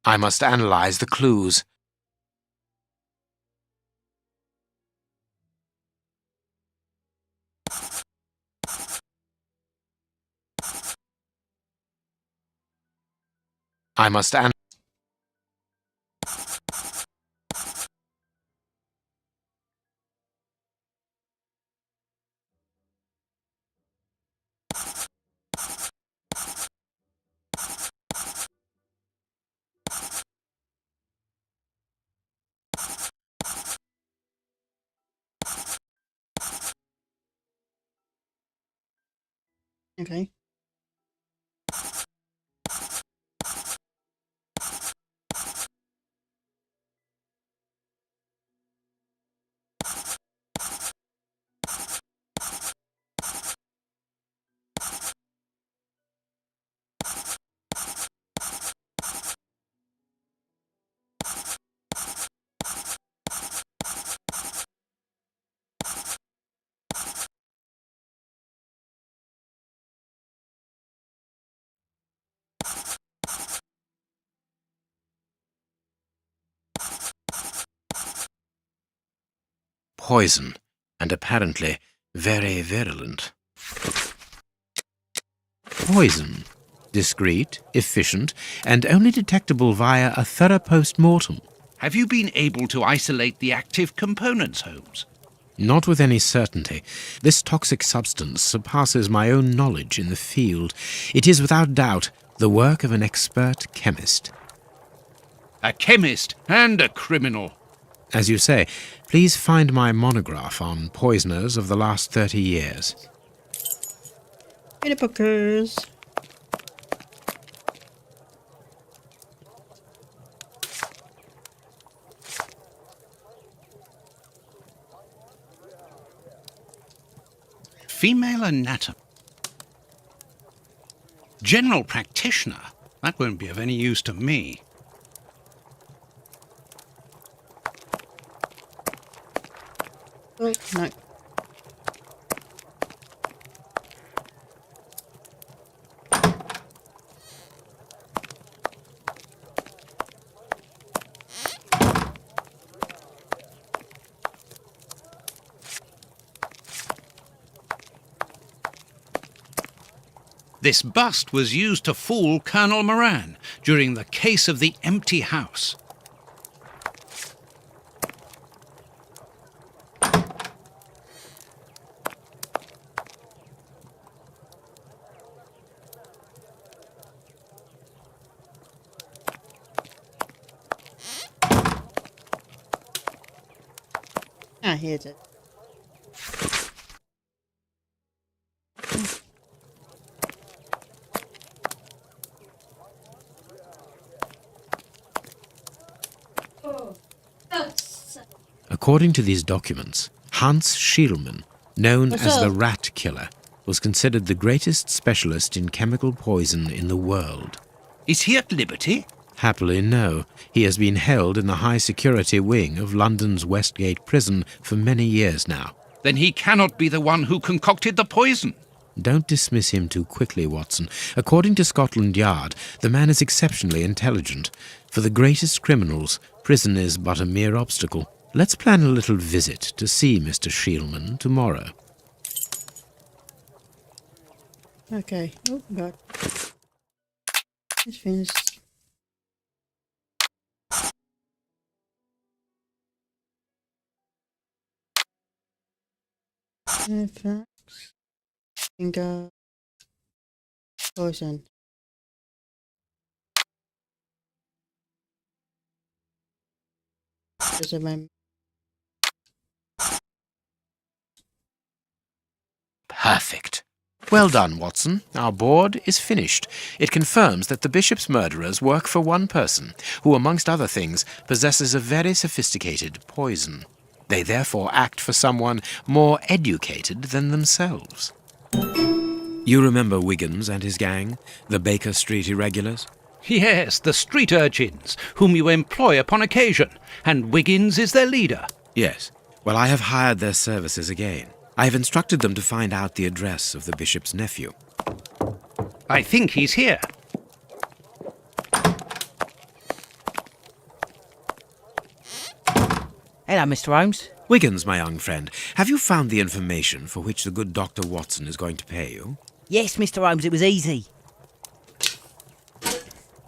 I must analyze the clues. I must analyze... Okay. Poison, and apparently very virulent. Poison. Discreet, efficient, and only detectable via a thorough post-mortem. Have you been able to isolate the active components, Holmes? Not with any certainty. This toxic substance surpasses my own knowledge in the field. It is without doubt the work of an expert chemist. A chemist and a criminal. As you say, please find my monograph on poisoners of the last 30 years. Peter Bookers. Female anatomy. General practitioner. That won't be of any use to me. Oh, no. This bust was used to fool Colonel Moran during the case of the empty house. Ah, here's it. Oh, that's... According to these documents, Hans Schielmann, known What's as the up? Rat Killer, was considered the greatest specialist in chemical poison in the world. Is he at liberty? Happily, no. He has been held in the high-security wing of London's Westgate prison for many years now. Then he cannot be the one who concocted the poison. Don't dismiss him too quickly, Watson. According to Scotland Yard, the man is exceptionally intelligent. For the greatest criminals, prison is but a mere obstacle. Let's plan a little visit to see Mr. Schielmann tomorrow. Okay. Oh, God. It's finished. Facts. Finger. Poison. Those are my... Perfect. Well done, Watson. Our board is finished. It confirms that the bishop's murderers work for one person, who, amongst other things, possesses a very sophisticated poison. They therefore act for someone more educated than themselves. You remember Wiggins and his gang, the Baker Street irregulars? Yes, the street urchins, whom you employ upon occasion, and Wiggins is their leader. Yes. Well, I have hired their services again. I have instructed them to find out the address of the bishop's nephew. I think he's here. Hello, Mr. Holmes. Wiggins, my young friend, have you found the information for which the good Dr. Watson is going to pay you? Yes, Mr. Holmes, it was easy.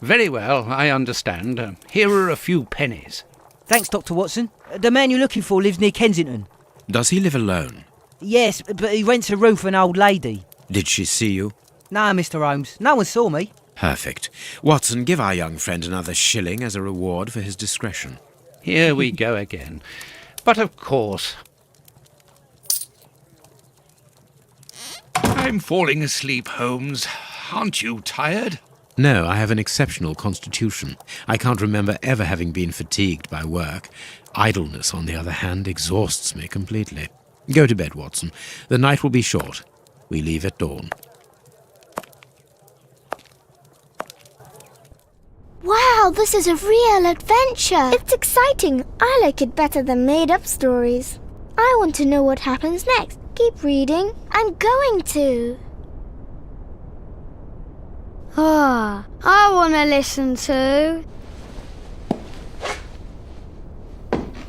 Very well, I understand. Here are a few pennies. Thanks, Dr. Watson. The man you're looking for lives near Kensington. Does he live alone? Yes, but he rents a room for an old lady. Did she see you? No, Mr. Holmes, no one saw me. Perfect. Watson, give our young friend another shilling as a reward for his discretion. Here we go again. But of course... I'm falling asleep, Holmes. Aren't you tired? No, I have an exceptional constitution. I can't remember ever having been fatigued by work. Idleness, on the other hand, exhausts me completely. Go to bed, Watson. The night will be short. We leave at dawn. Wow, this is a real adventure. It's exciting. I like it better than made-up stories. I want to know what happens next. Keep reading. I'm going to. Ah, I want to listen to.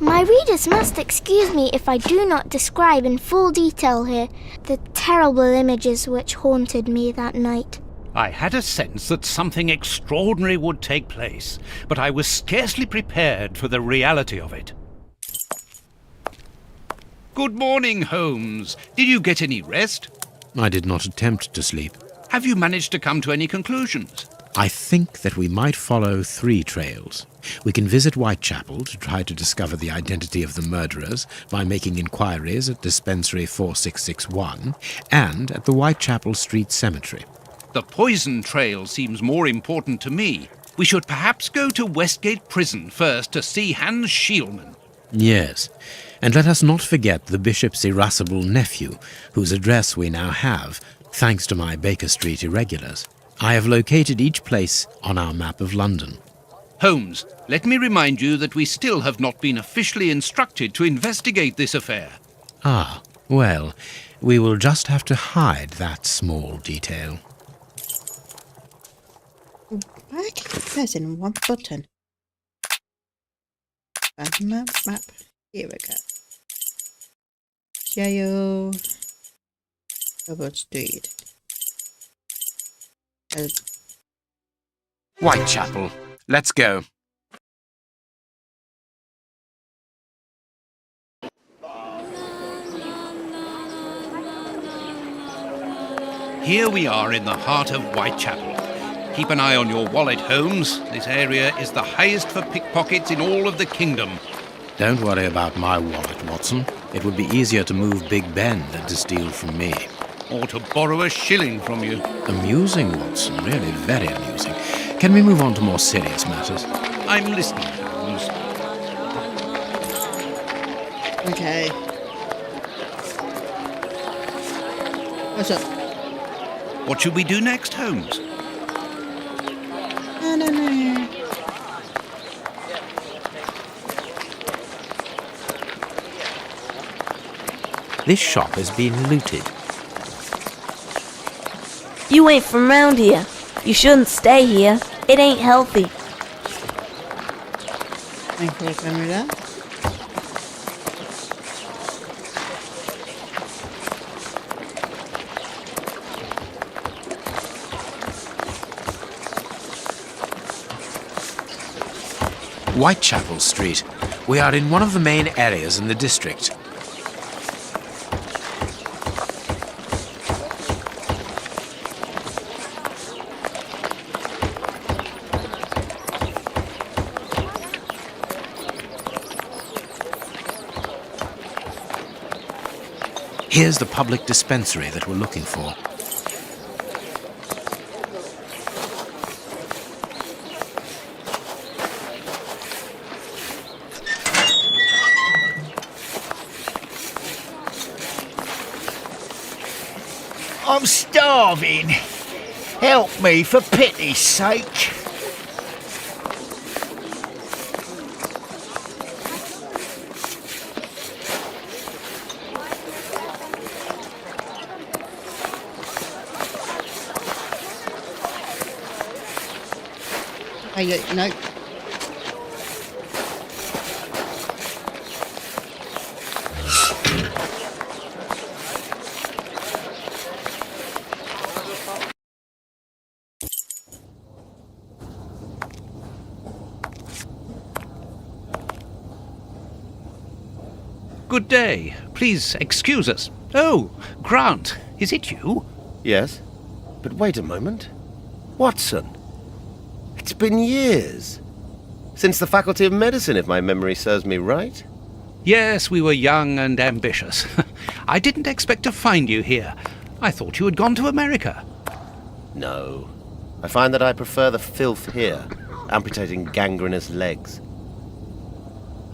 My readers must excuse me if I do not describe in full detail here the terrible images which haunted me that night. I had a sense that something extraordinary would take place, but I was scarcely prepared for the reality of it. Good morning, Holmes. Did you get any rest? I did not attempt to sleep. Have you managed to come to any conclusions? I think that we might follow 3 trails. We can visit Whitechapel to try to discover the identity of the murderers by making inquiries at Dispensary 4661 and at the Whitechapel Street Cemetery. The poison trail seems more important to me. We should perhaps go to Westgate Prison first to see Hans Schielman. Yes, and let us not forget the bishop's irascible nephew, whose address we now have, thanks to my Baker Street irregulars. I have located each place on our map of London. Holmes, let me remind you that we still have not been officially instructed to investigate this affair. Ah, well, we will just have to hide that small detail. Why I keep pressing one button? Map. Here we go. Jail. Robert Street. Whitechapel. Let's go. Here we are in the heart of Whitechapel. Keep an eye on your wallet, Holmes. This area is the highest for pickpockets in all of the kingdom. Don't worry about my wallet, Watson. It would be easier to move Big Ben than to steal from me. Or to borrow a shilling from you. Amusing, Watson. Really very amusing. Can we move on to more serious matters? I'm listening, Holmes. Okay. What's up? What should we do next, Holmes? No. This shop has been looted. You ain't from round here. You shouldn't stay here. It ain't healthy. Thank you for telling me that. Whitechapel Street. We are in one of the main areas in the district. Here's the public dispensary that we're looking for. I'm starving. Help me, for pity's sake. No. Good day. Please excuse us. Oh, Grant, is it you? Yes, but wait a moment. Watson, it's been years. Since the Faculty of Medicine, if my memory serves me right. Yes, we were young and ambitious. I didn't expect to find you here. I thought you had gone to America. No. I find that I prefer the filth here, amputating gangrenous legs.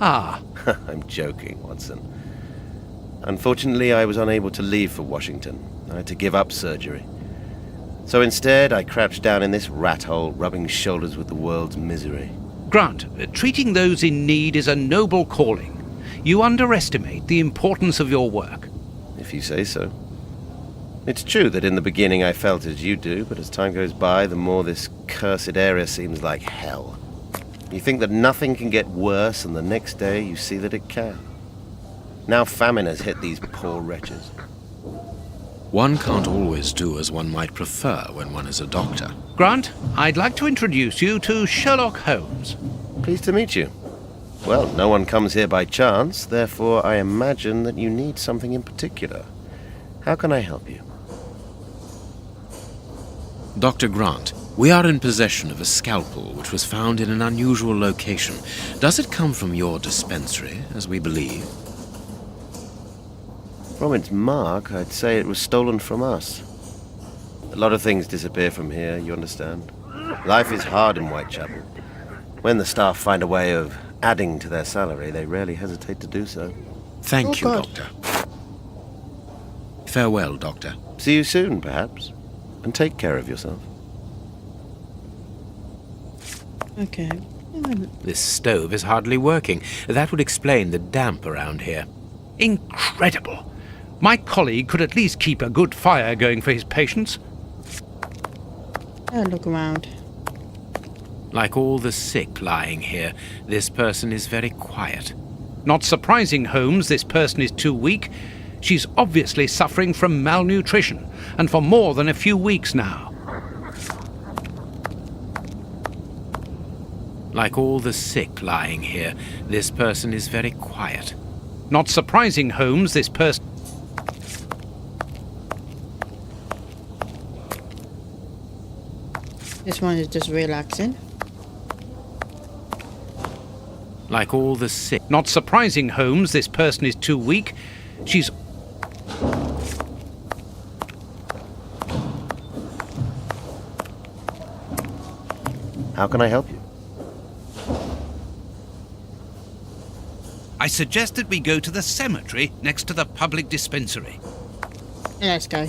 Ah. I'm joking, Watson. Unfortunately, I was unable to leave for Washington. I had to give up surgery. So instead, I crouched down in this rat hole, rubbing shoulders with the world's misery. Grant, treating those in need is a noble calling. You underestimate the importance of your work. If you say so. It's true that in the beginning I felt as you do, but as time goes by, the more this cursed area seems like hell. You think that nothing can get worse, and the next day you see that it can. Now famine has hit these poor wretches. One can't always do as one might prefer when one is a doctor. Grant, I'd like to introduce you to Sherlock Holmes. Pleased to meet you. Well, no one comes here by chance, therefore I imagine that you need something in particular. How can I help you? Dr. Grant, we are in possession of a scalpel which was found in an unusual location. Does it come from your dispensary, as we believe? From its mark, I'd say it was stolen from us. A lot of things disappear from here, you understand? Life is hard in Whitechapel. When the staff find a way of adding to their salary, they rarely hesitate to do so. Thank you, Doctor. Farewell, Doctor. See you soon, perhaps. And take care of yourself. Okay. This stove is hardly working. That would explain the damp around here. Incredible. My colleague could at least keep a good fire going for his patients. I'll look around. Like all the sick lying here, this person is very quiet. Not surprising, Holmes, this person is too weak. She's obviously suffering from malnutrition, and for more than a few weeks now. Like all the sick lying here, this person is very quiet. Not surprising, Holmes, this person... This one is just relaxing. Like all the sick... Not surprising, Holmes, this person is too weak. She's... How can I help you? I suggested we go to the cemetery next to the public dispensary. Let's go.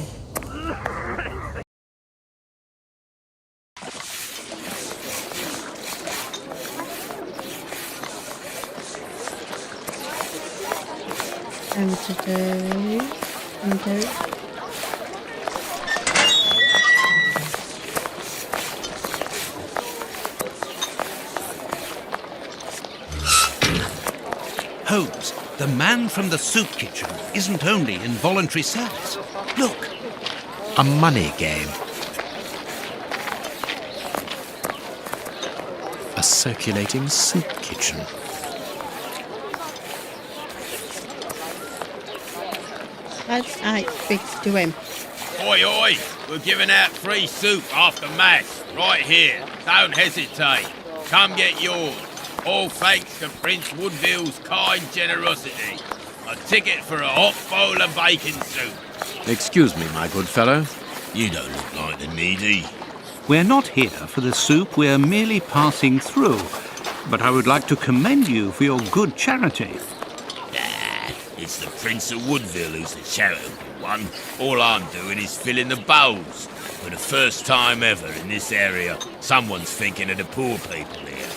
Holmes, the man from the soup kitchen isn't only in voluntary service. Look. A money game. A circulating soup kitchen. I speak to him. Oi, oi! We're giving out free soup after Mass, right here. Don't hesitate. Come get yours. All thanks to Prince Woodville's kind generosity. A ticket for a hot bowl of bacon soup. Excuse me, my good fellow. You don't look like the needy. We're not here for the soup, we're merely passing through. But I would like to commend you for your good charity. It's the Prince of Woodville who's the charitable one. All I'm doing is filling the bowls. For the first time ever in this area, someone's thinking of the poor people here.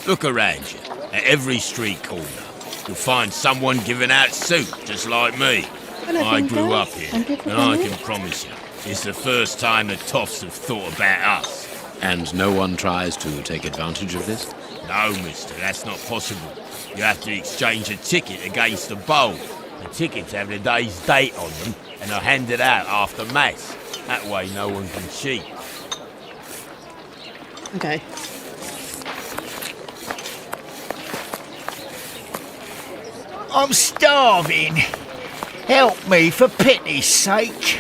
Look around you. At every street corner, you'll find someone giving out soup, just like me. I grew up here, and I can promise you, it's the first time the toffs have thought about us. And no one tries to take advantage of this? No, mister, that's not possible. You have to exchange a ticket against a bowl. The tickets have the day's date on them, and are handed out after Mass. That way no one can cheat. Okay. I'm starving. Help me for pity's sake.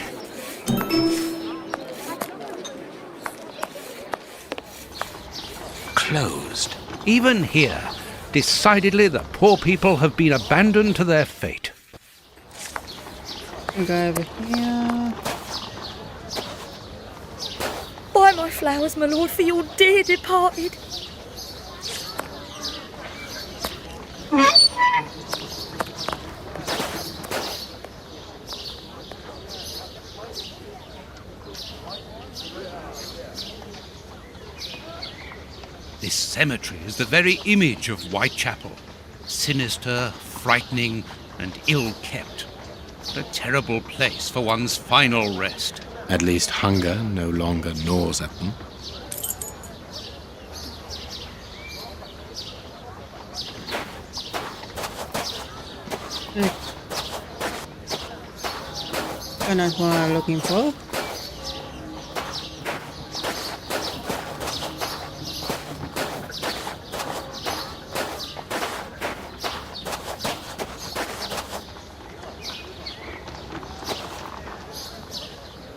Closed. Even here, decidedly the poor people have been abandoned to their fate. I'll go over here. Buy my flowers, my lord, for your dear departed. This cemetery is the very image of Whitechapel. Sinister, frightening, and ill-kept. A terrible place for one's final rest. At least hunger no longer gnaws at them. And that's what I'm looking for.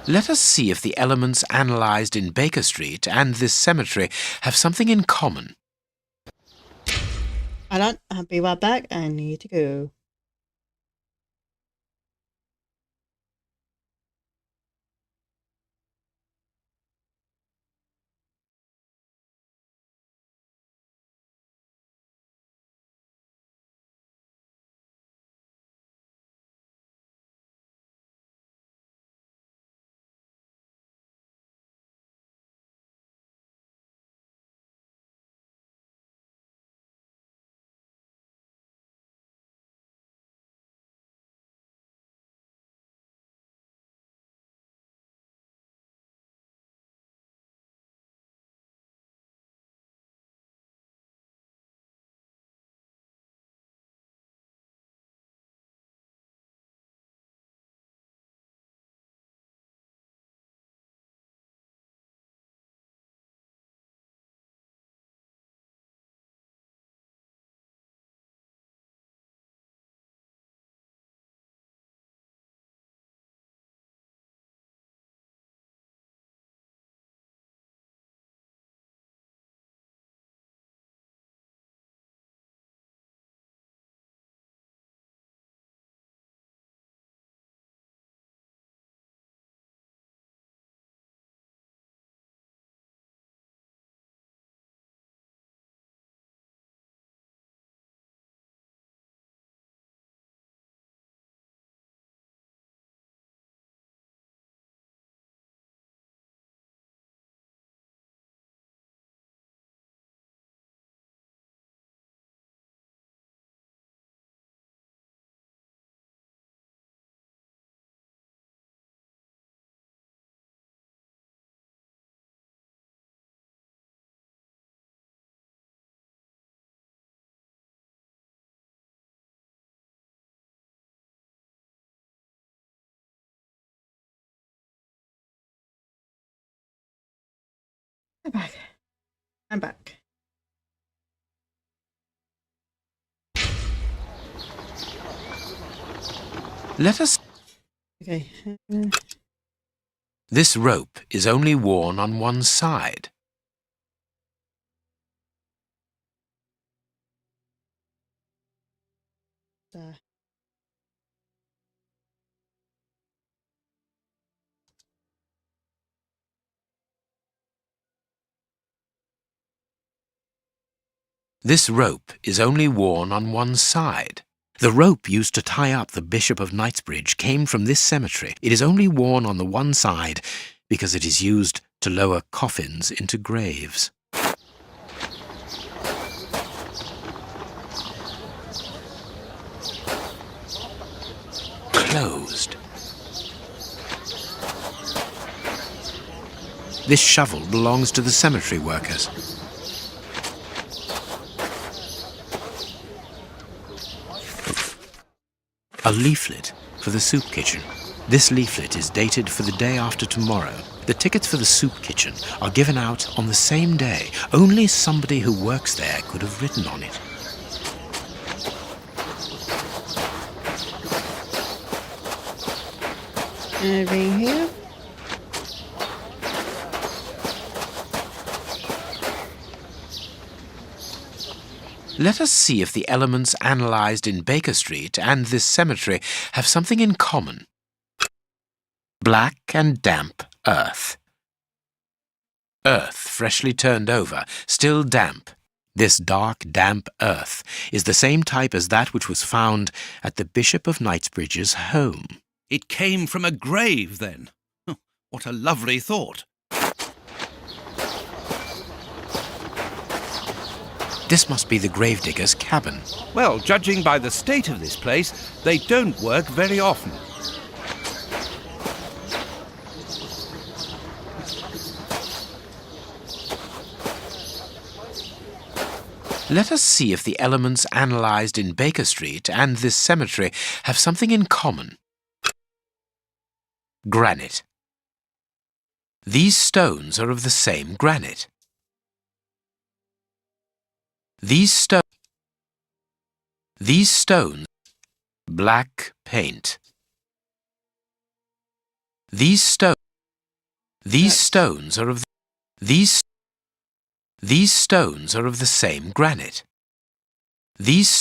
Let us see if the elements analysed in Baker Street and this cemetery have something in common. Hold on, I'll be right back. I need to go. I'm back. I'm back. Let us... Okay. This rope is only worn on one side. This rope is only worn on one side. The rope used to tie up the Bishop of Knightsbridge came from this cemetery. It is only worn on the one side because it is used to lower coffins into graves. Closed. This shovel belongs to the cemetery workers. A leaflet for the soup kitchen. This leaflet is dated for the day after tomorrow. The tickets for the soup kitchen are given out on the same day. Only somebody who works there could have written on it. Anything here? Let us see if the elements analysed in Baker Street and this cemetery have something in common. Black and damp earth. Earth freshly turned over, still damp. This dark, damp earth is the same type as that which was found at the Bishop of Knightsbridge's home. It came from a grave, then. What a lovely thought. This must be the gravedigger's cabin. Well, judging by the state of this place, they don't work very often. Let us see if the elements analysed in Baker Street and this cemetery have something in common. Granite. These stones are of the same granite. These stones, black paint. These stones These stones are of these stones are of the same granite. These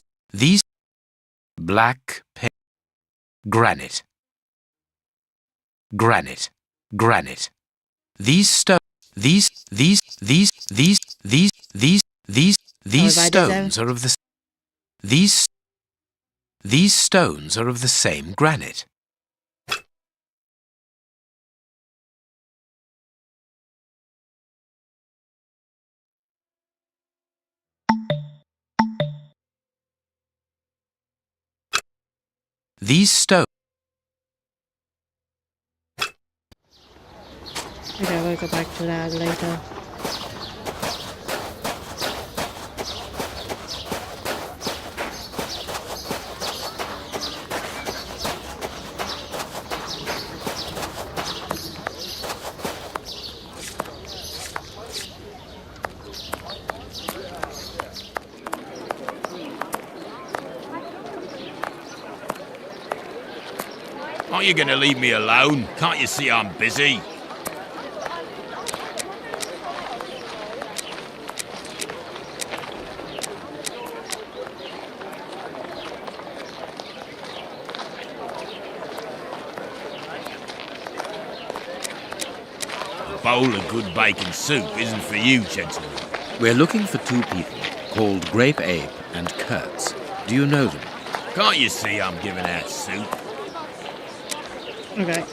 black granite, granite, granite. These stones stones are of the these stones are of the same granite. These stones. Okay, we'll go back to that later. Aren't you going to leave me alone? Can't you see I'm busy? A bowl of good bacon soup isn't for you, gentlemen. We're looking for two people called Grape Ape and Kurtz. Do you know them? Can't you see I'm giving out soup? Okay.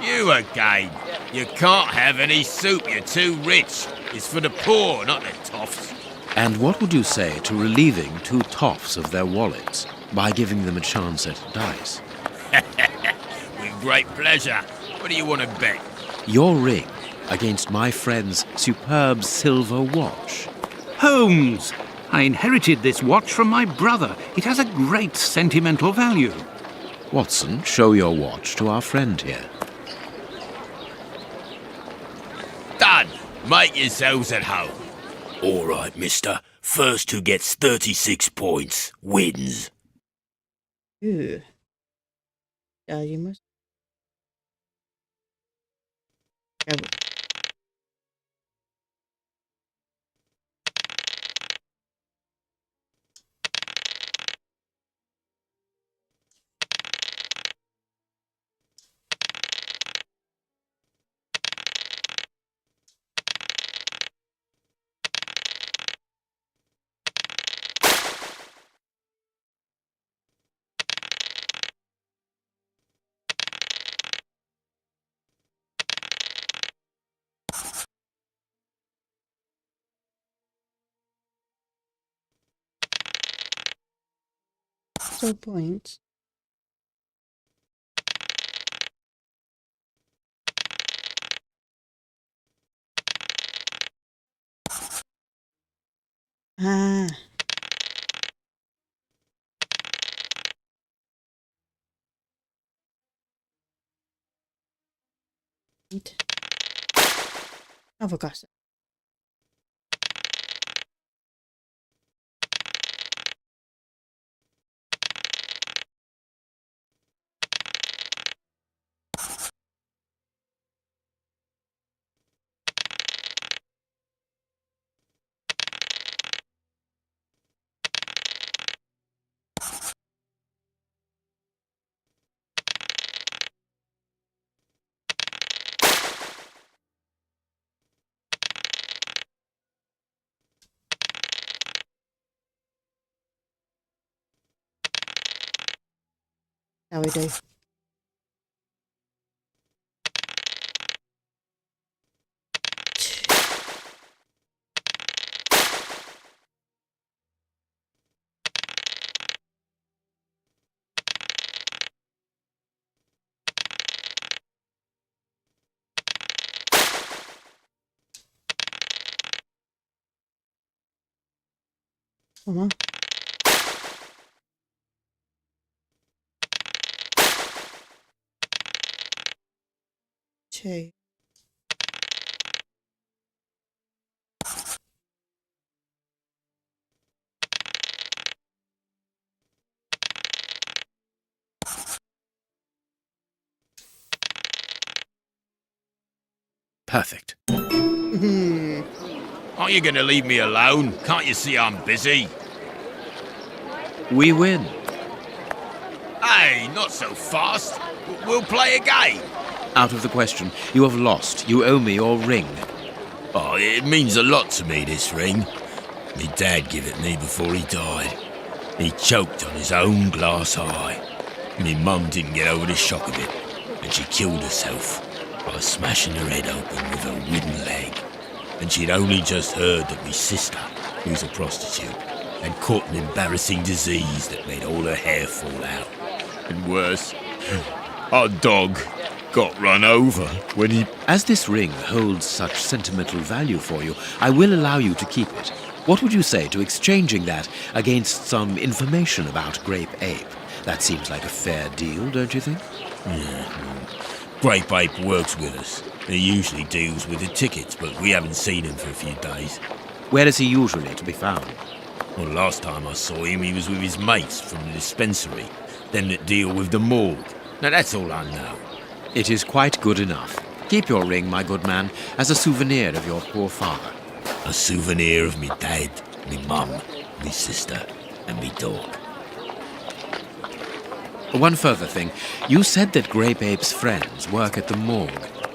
You again. You can't have any soup, you're too rich. It's for the poor, not the toffs. And what would you say to relieving two toffs of their wallets by giving them a chance at dice? With great pleasure. What do you want to bet? Your ring against my friend's superb silver watch. Holmes! I inherited this watch from my brother. It has a great sentimental value. Watson, show your watch to our friend here. Done! Make yourselves at home. All right, mister. First who gets 36 points wins. Ooh. Yeah, you must. Yeah. So points. Ah. I forgot. How we do? Come on. Two. Perfect. Aren't you going to leave me alone? Can't you see I'm busy? We win. Hey, not so fast. We'll play a game. Out of the question. You have lost. You owe me your ring. Oh, it means a lot to me, this ring. Me dad gave it me before he died. He choked on his own glass eye. Me mum didn't get over the shock of it, and she killed herself by smashing her head open with a wooden leg. And she'd only just heard that me sister, who's a prostitute, had caught an embarrassing disease that made all her hair fall out. And worse, our dog got run over when he... As this ring holds such sentimental value for you, I will allow you to keep it. What would you say to exchanging that against some information about Grape Ape? That seems like a fair deal, don't you think? Yeah. Grape Ape works with us. He usually deals with the tickets, but we haven't seen him for a few days. Where is he usually to be found? Well, last time I saw him, he was with his mates from the dispensary, them that deal with the morgue. Now, that's all I know. It is quite good enough. Keep your ring, my good man, as a souvenir of your poor father. A souvenir of me dad, me mum, me sister, and me dog. One further thing. You said that Grape Ape's friends work at the morgue.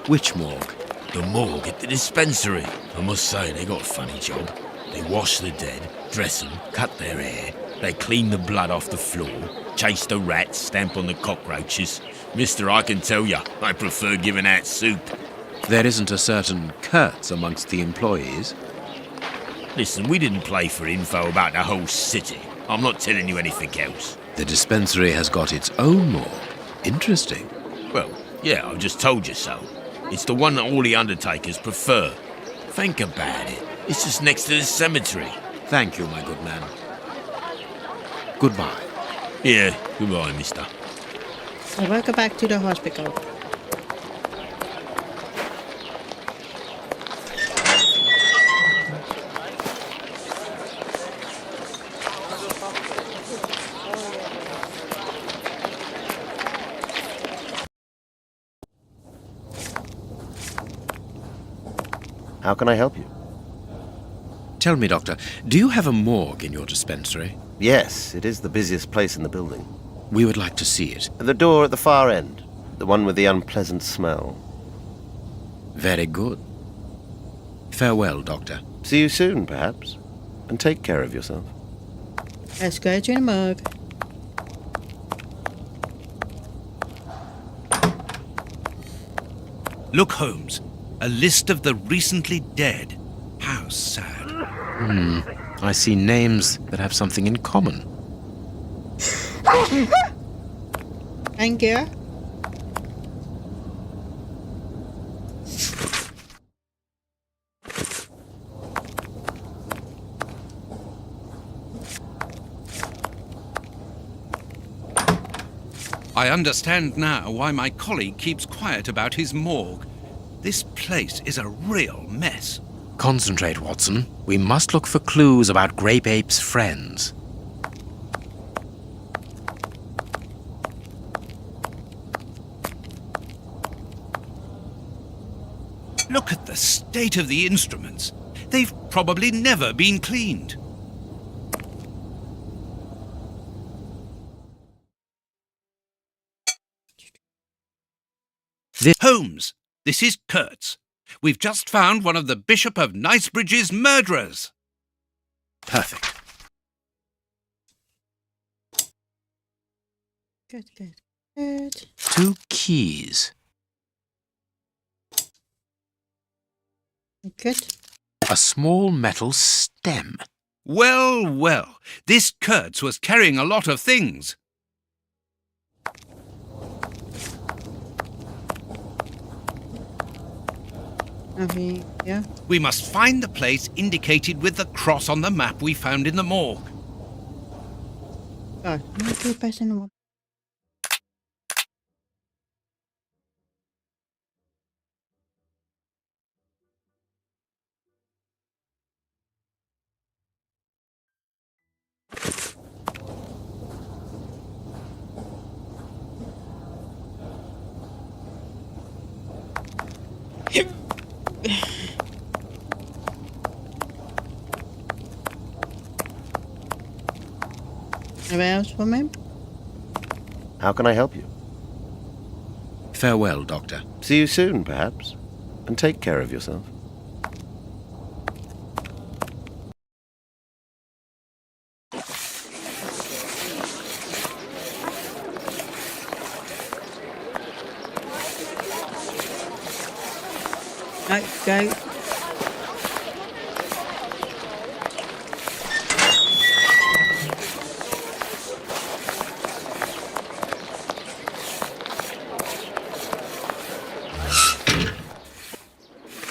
Which morgue? The morgue at the dispensary. I must say, they got a funny job. They wash the dead, dress them, cut their hair. They clean the blood off the floor, chase the rats, stamp on the cockroaches. Mister, I can tell you, I prefer giving out soup. There isn't a certain Kurtz amongst the employees? Listen, we didn't play for info about the whole city. I'm not telling you anything else. The dispensary has got its own morgue. Interesting. Well, yeah, I've just told you so. It's the one that all the undertakers prefer. Think about it. It's just next to the cemetery. Thank you, my good man. Goodbye. Yeah, goodbye, mister. So welcome back to the hospital. How can I help you? Tell me, Doctor, do you have a morgue in your dispensary? Yes, it is the busiest place in the building. We would like to see it. The door at the far end. The one with the unpleasant smell. Very good. Farewell, Doctor. See you soon, perhaps. And take care of yourself. Let's go to the morgue. Look, Holmes. A list of the recently dead. How sad. I see names that have something in common. Thank you. I understand now why my colleague keeps quiet about his morgue. This place is a real mess. Concentrate, Watson. We must look for clues about Grape Ape's friends. Look at the state of the instruments. They've probably never been cleaned. Holmes, this is Kurtz. We've just found one of the Bishop of Nicebridge's murderers. Perfect. Good, good, good. 2 keys. Good. A small metal stem. Well, well, this Kurtz was carrying a lot of things. Nothing, yeah. We must find the place indicated with the cross on the map we found in the morgue. God, no two person one. Anything else from him? How can I help you? Farewell, Doctor. See you soon, perhaps. And take care of yourself. Right, go.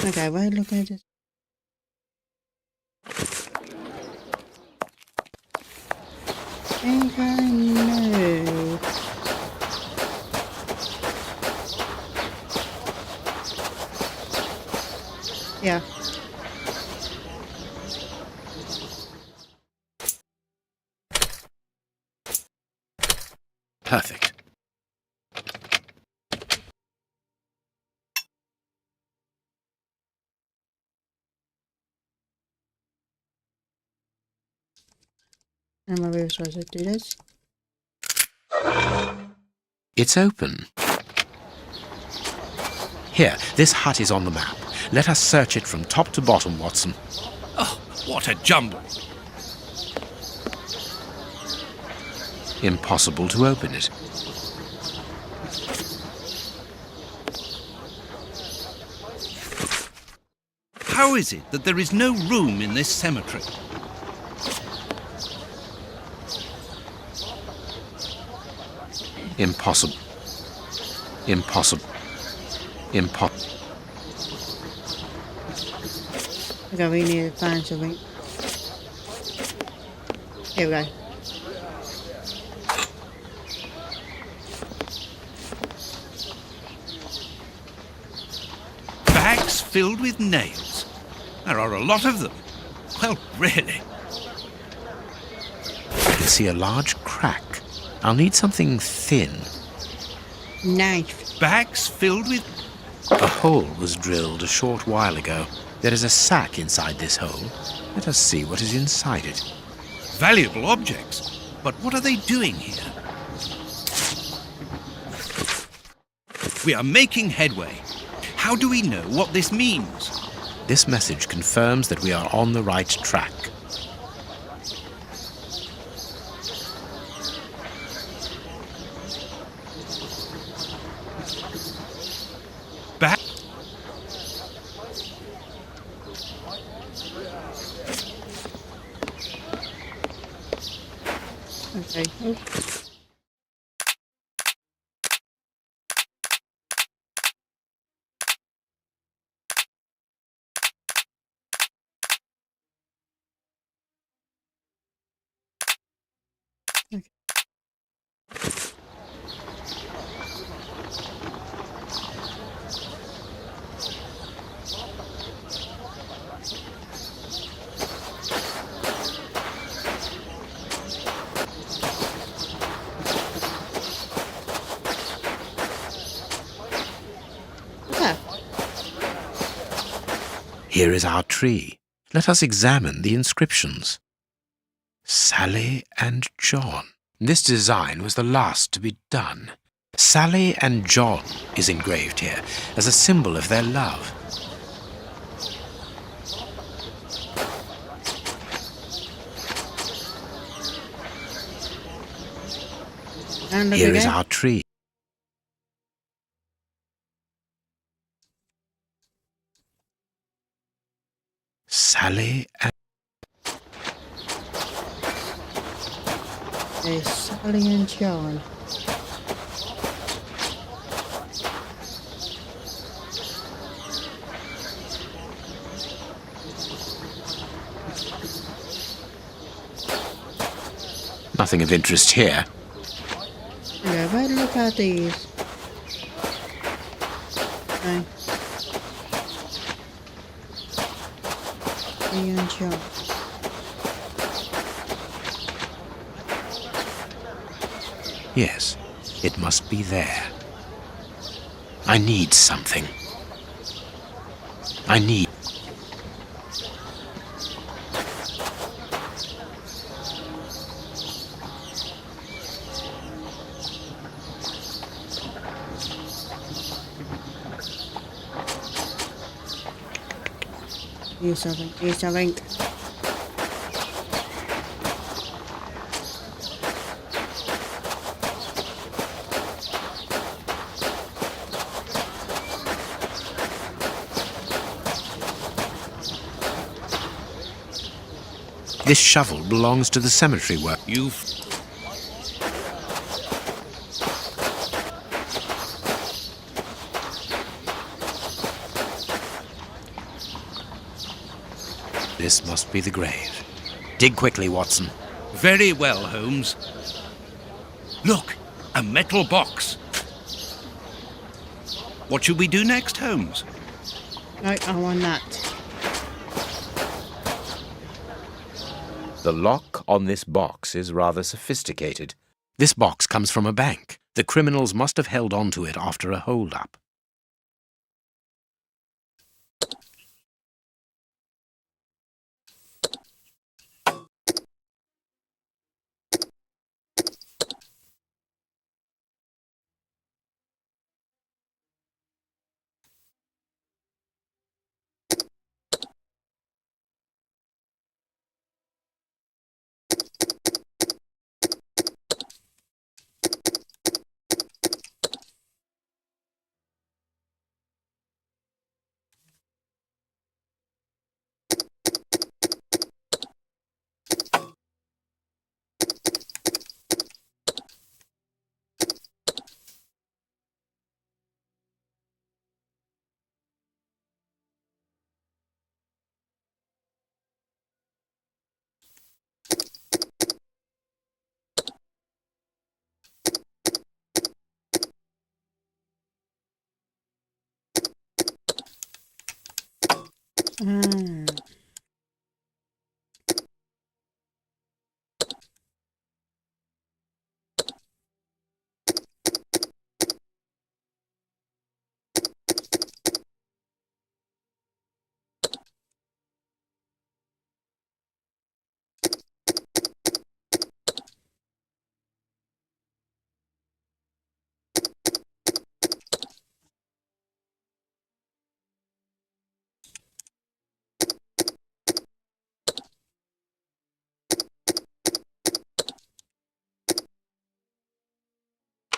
Okay, right, look at it. Think I know. Yeah. Perfect. And am I really supposed to do this? It's open. Here, this hut is on the map. Let us search it from top to bottom, Watson. Oh, what a jumble. Impossible to open it. How is it that there is no room in this cemetery? Impossible. Impossible. Impossible. Okay, we need to find something. Here we go. Bags filled with nails. There are a lot of them. Well, really. I can see a large crack. I'll need something thin. Knife. Bags filled with... A hole was drilled a short while ago. There is a sack inside this hole. Let us see what is inside it. Valuable objects. But what are they doing here? We are making headway. How do we know what this means? This message confirms that we are on the right track. Back. Okay. Oh. Here is our tree. Let us examine the inscriptions. Sally and John. This design was the last to be done. Sally and John is engraved here as a symbol of their love. And here is our tree. Sally and... There's Sally and John. Nothing of interest here. Okay, right, look at these. Okay. Sally and John. Yes, it must be there. I need something. I need... Do something, do something. This shovel belongs to the cemetery work. This must be the grave. Dig quickly, Watson. Very well, Holmes. Look, a metal box. What should we do next, Holmes? No, I want that. The lock on this box is rather sophisticated. This box comes from a bank. The criminals must have held on to it after a hold-up.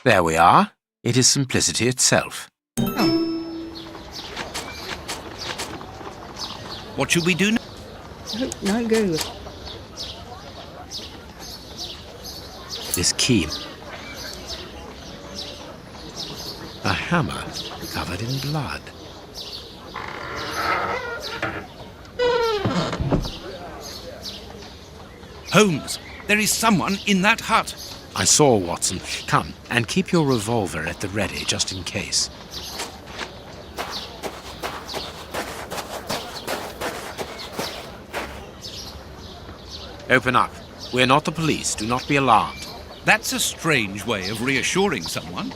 There we are. It is simplicity itself. What should we do now? No good. This key. A hammer covered in blood. Holmes, there is someone in that hut. I saw, Watson. Come, and keep your revolver at the ready, just in case. Open up. We're not the police. Do not be alarmed. That's a strange way of reassuring someone.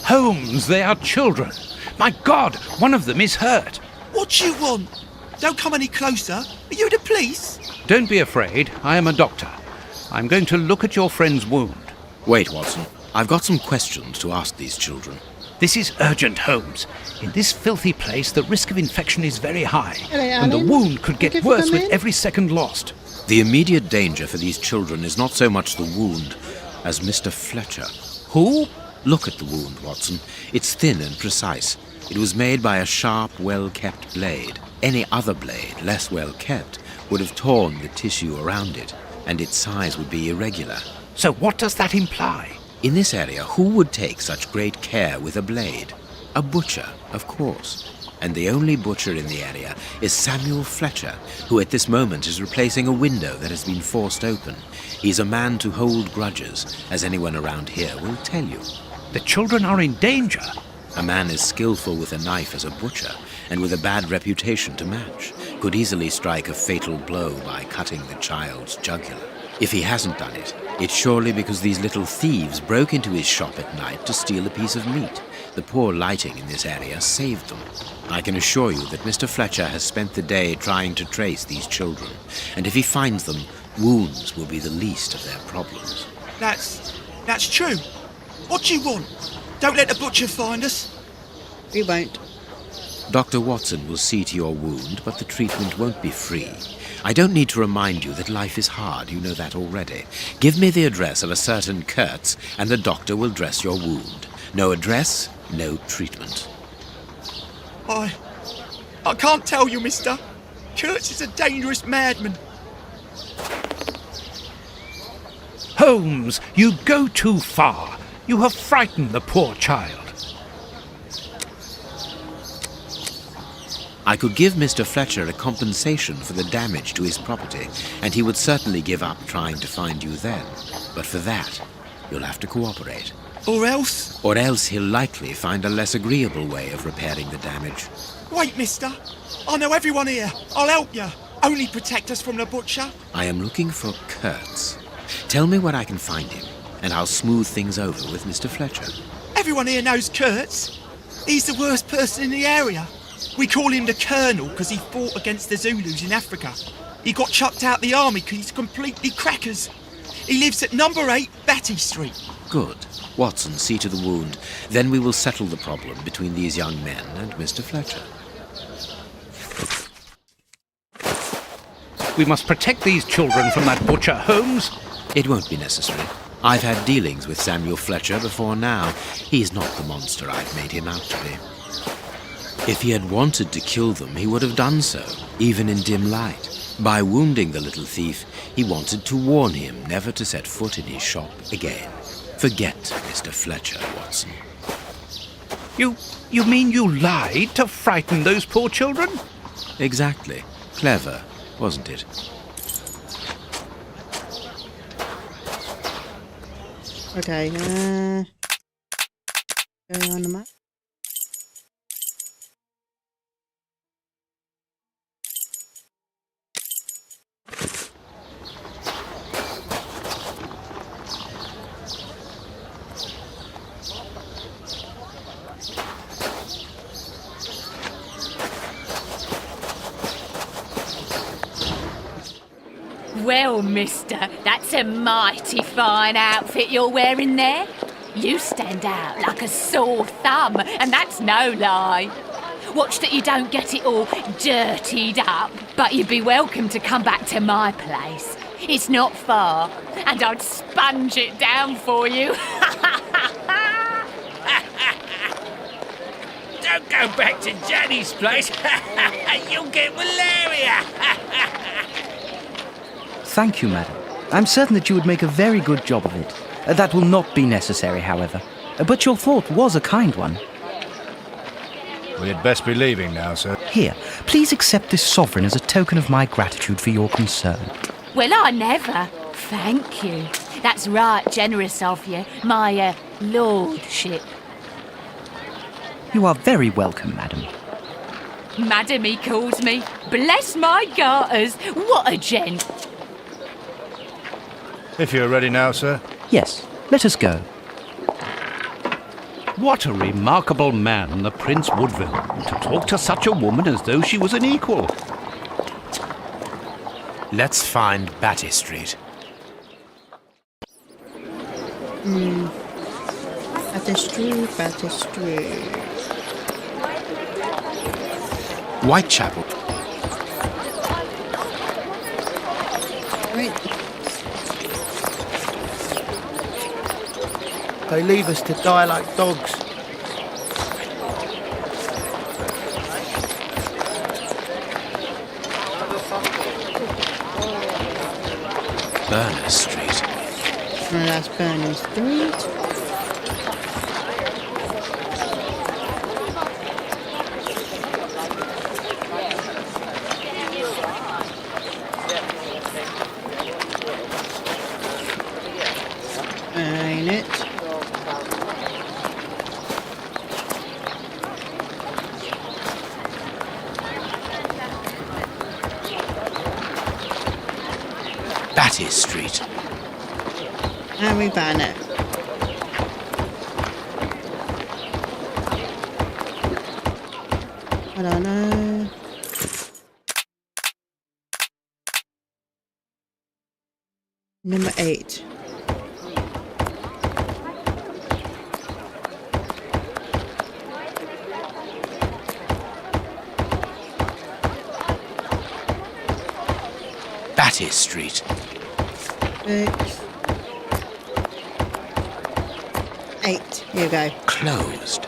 Holmes, they are children. My God, one of them is hurt. What do you want? Don't come any closer. Are you the police? Don't be afraid. I am a doctor. I'm going to look at your friend's wound. Wait, Watson. I've got some questions to ask these children. This is urgent, Holmes. In this filthy place, the risk of infection is very high. Hello, and the Alan. wound could Okay get for worse come with in? every second lost. The immediate danger for these children is not so much the wound as Mr. Fletcher. Who? Look at the wound, Watson. It's thin and precise. It was made by a sharp, well-kept blade. Any other blade, less well-kept, would have torn the tissue around it, and its size would be irregular. So what does that imply? In this area, who would take such great care with a blade? A butcher, of course. And the only butcher in the area is Samuel Fletcher, who at this moment is replacing a window that has been forced open. He's a man to hold grudges, as anyone around here will tell you. The children are in danger. A man as skillful with a knife as a butcher, and with a bad reputation to match, could easily strike a fatal blow by cutting the child's jugular. If he hasn't done it, it's surely because these little thieves broke into his shop at night to steal a piece of meat. The poor lighting in this area saved them. I can assure you that Mr. Fletcher has spent the day trying to trace these children, and if he finds them, wounds will be the least of their problems. That's true. What do you want? Don't let the butcher find us. We won't. Dr. Watson will see to your wound, but the treatment won't be free. I don't need to remind you that life is hard. You know that already. Give me the address of a certain Kurtz, and the doctor will dress your wound. No address, no treatment. I can't tell you, mister. Kurtz is a dangerous madman. Holmes, you go too far. You have frightened the poor child. I could give Mr. Fletcher a compensation for the damage to his property, and he would certainly give up trying to find you then. But for that, you'll have to cooperate. Or else? Or else he'll likely find a less agreeable way of repairing the damage. Wait, mister. I know everyone here. I'll help you. Only protect us from the butcher. I am looking for Kurtz. Tell me where I can find him, and I'll smooth things over with Mr. Fletcher. Everyone here knows Kurtz. He's the worst person in the area. We call him the Colonel because he fought against the Zulus in Africa. He got chucked out the army because he's completely crackers. He lives at number 8 Batty Street. Good. Watson, see to the wound. Then we will settle the problem between these young men and Mr. Fletcher. We must protect these children from that butcher, Holmes. It won't be necessary. I've had dealings with Samuel Fletcher before now. He's not the monster I've made him out to be. If he had wanted to kill them, he would have done so, even in dim light. By wounding the little thief, he wanted to warn him never to set foot in his shop again. Forget Mr. Fletcher, Watson. You mean you lied to frighten those poor children? Exactly. Clever, wasn't it? Okay, going on the map. Well, mister, that's a mighty fine outfit you're wearing there. You stand out like a sore thumb, and that's no lie. Watch that you don't get it all dirtied up, but you'd be welcome to come back to my place. It's not far, and I'd sponge it down for you. Don't go back to Jenny's place. You'll get malaria. Thank you, madam. I'm certain that you would make a very good job of it. That will not be necessary, however. But your thought was a kind one. We had best be leaving now, sir. Here, please accept this sovereign as a token of my gratitude for your concern. Well, I never. Thank you. That's right generous of you, my lordship. You are very welcome, madam. Madam, he calls me. Bless my garters. What a gent. If you're ready now, sir. Yes, let us go. What a remarkable man, the Prince Woodville, to talk to such a woman as though she was an equal. Let's find Batty Street. Batty Street, Batty Street. Whitechapel. Right. They leave us to die like dogs. Berners Street. And that's Berners Street. Ain't it? Batty Street. And we found it. I don't know. Number 8. Batty Street. 6, 8. Here we go. Closed.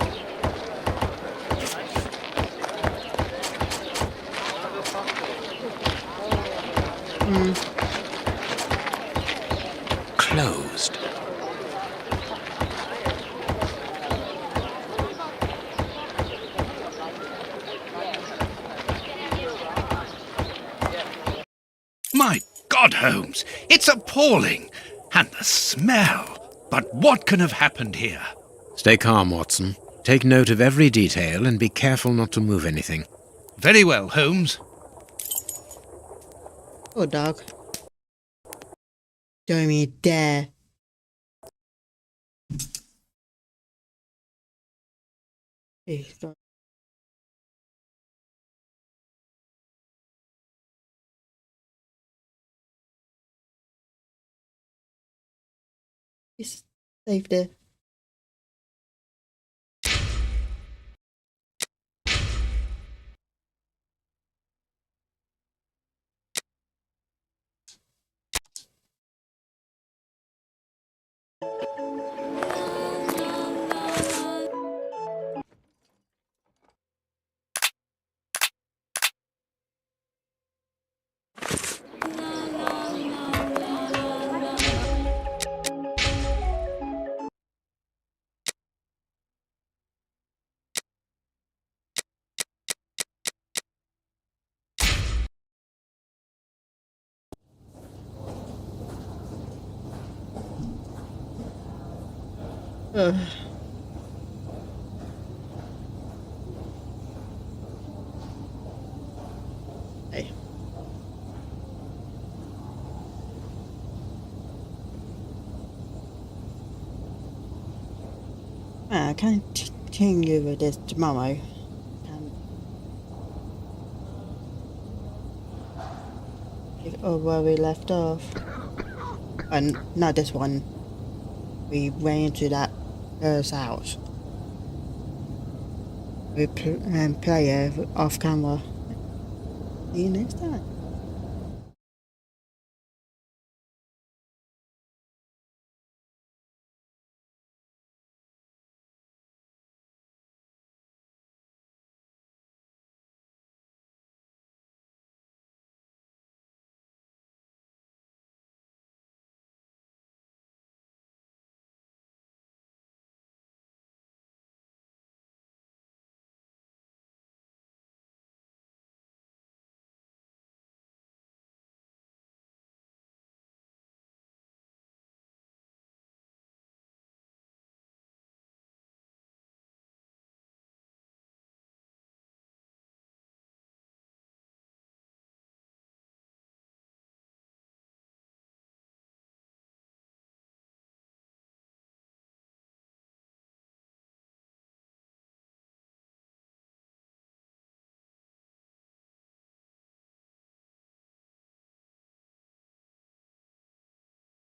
Closed. My God, Holmes, it's appalling. And the smell. But what can have happened here? Stay calm, Watson. Take note of every detail and be careful not to move anything. Very well, Holmes. Poor dog. Don't you dare. He's safe there. Ugh. Hey. I can continue with this tomorrow. Where we left off. And not this one. We went into that girl's house. We play it off camera. See you next time.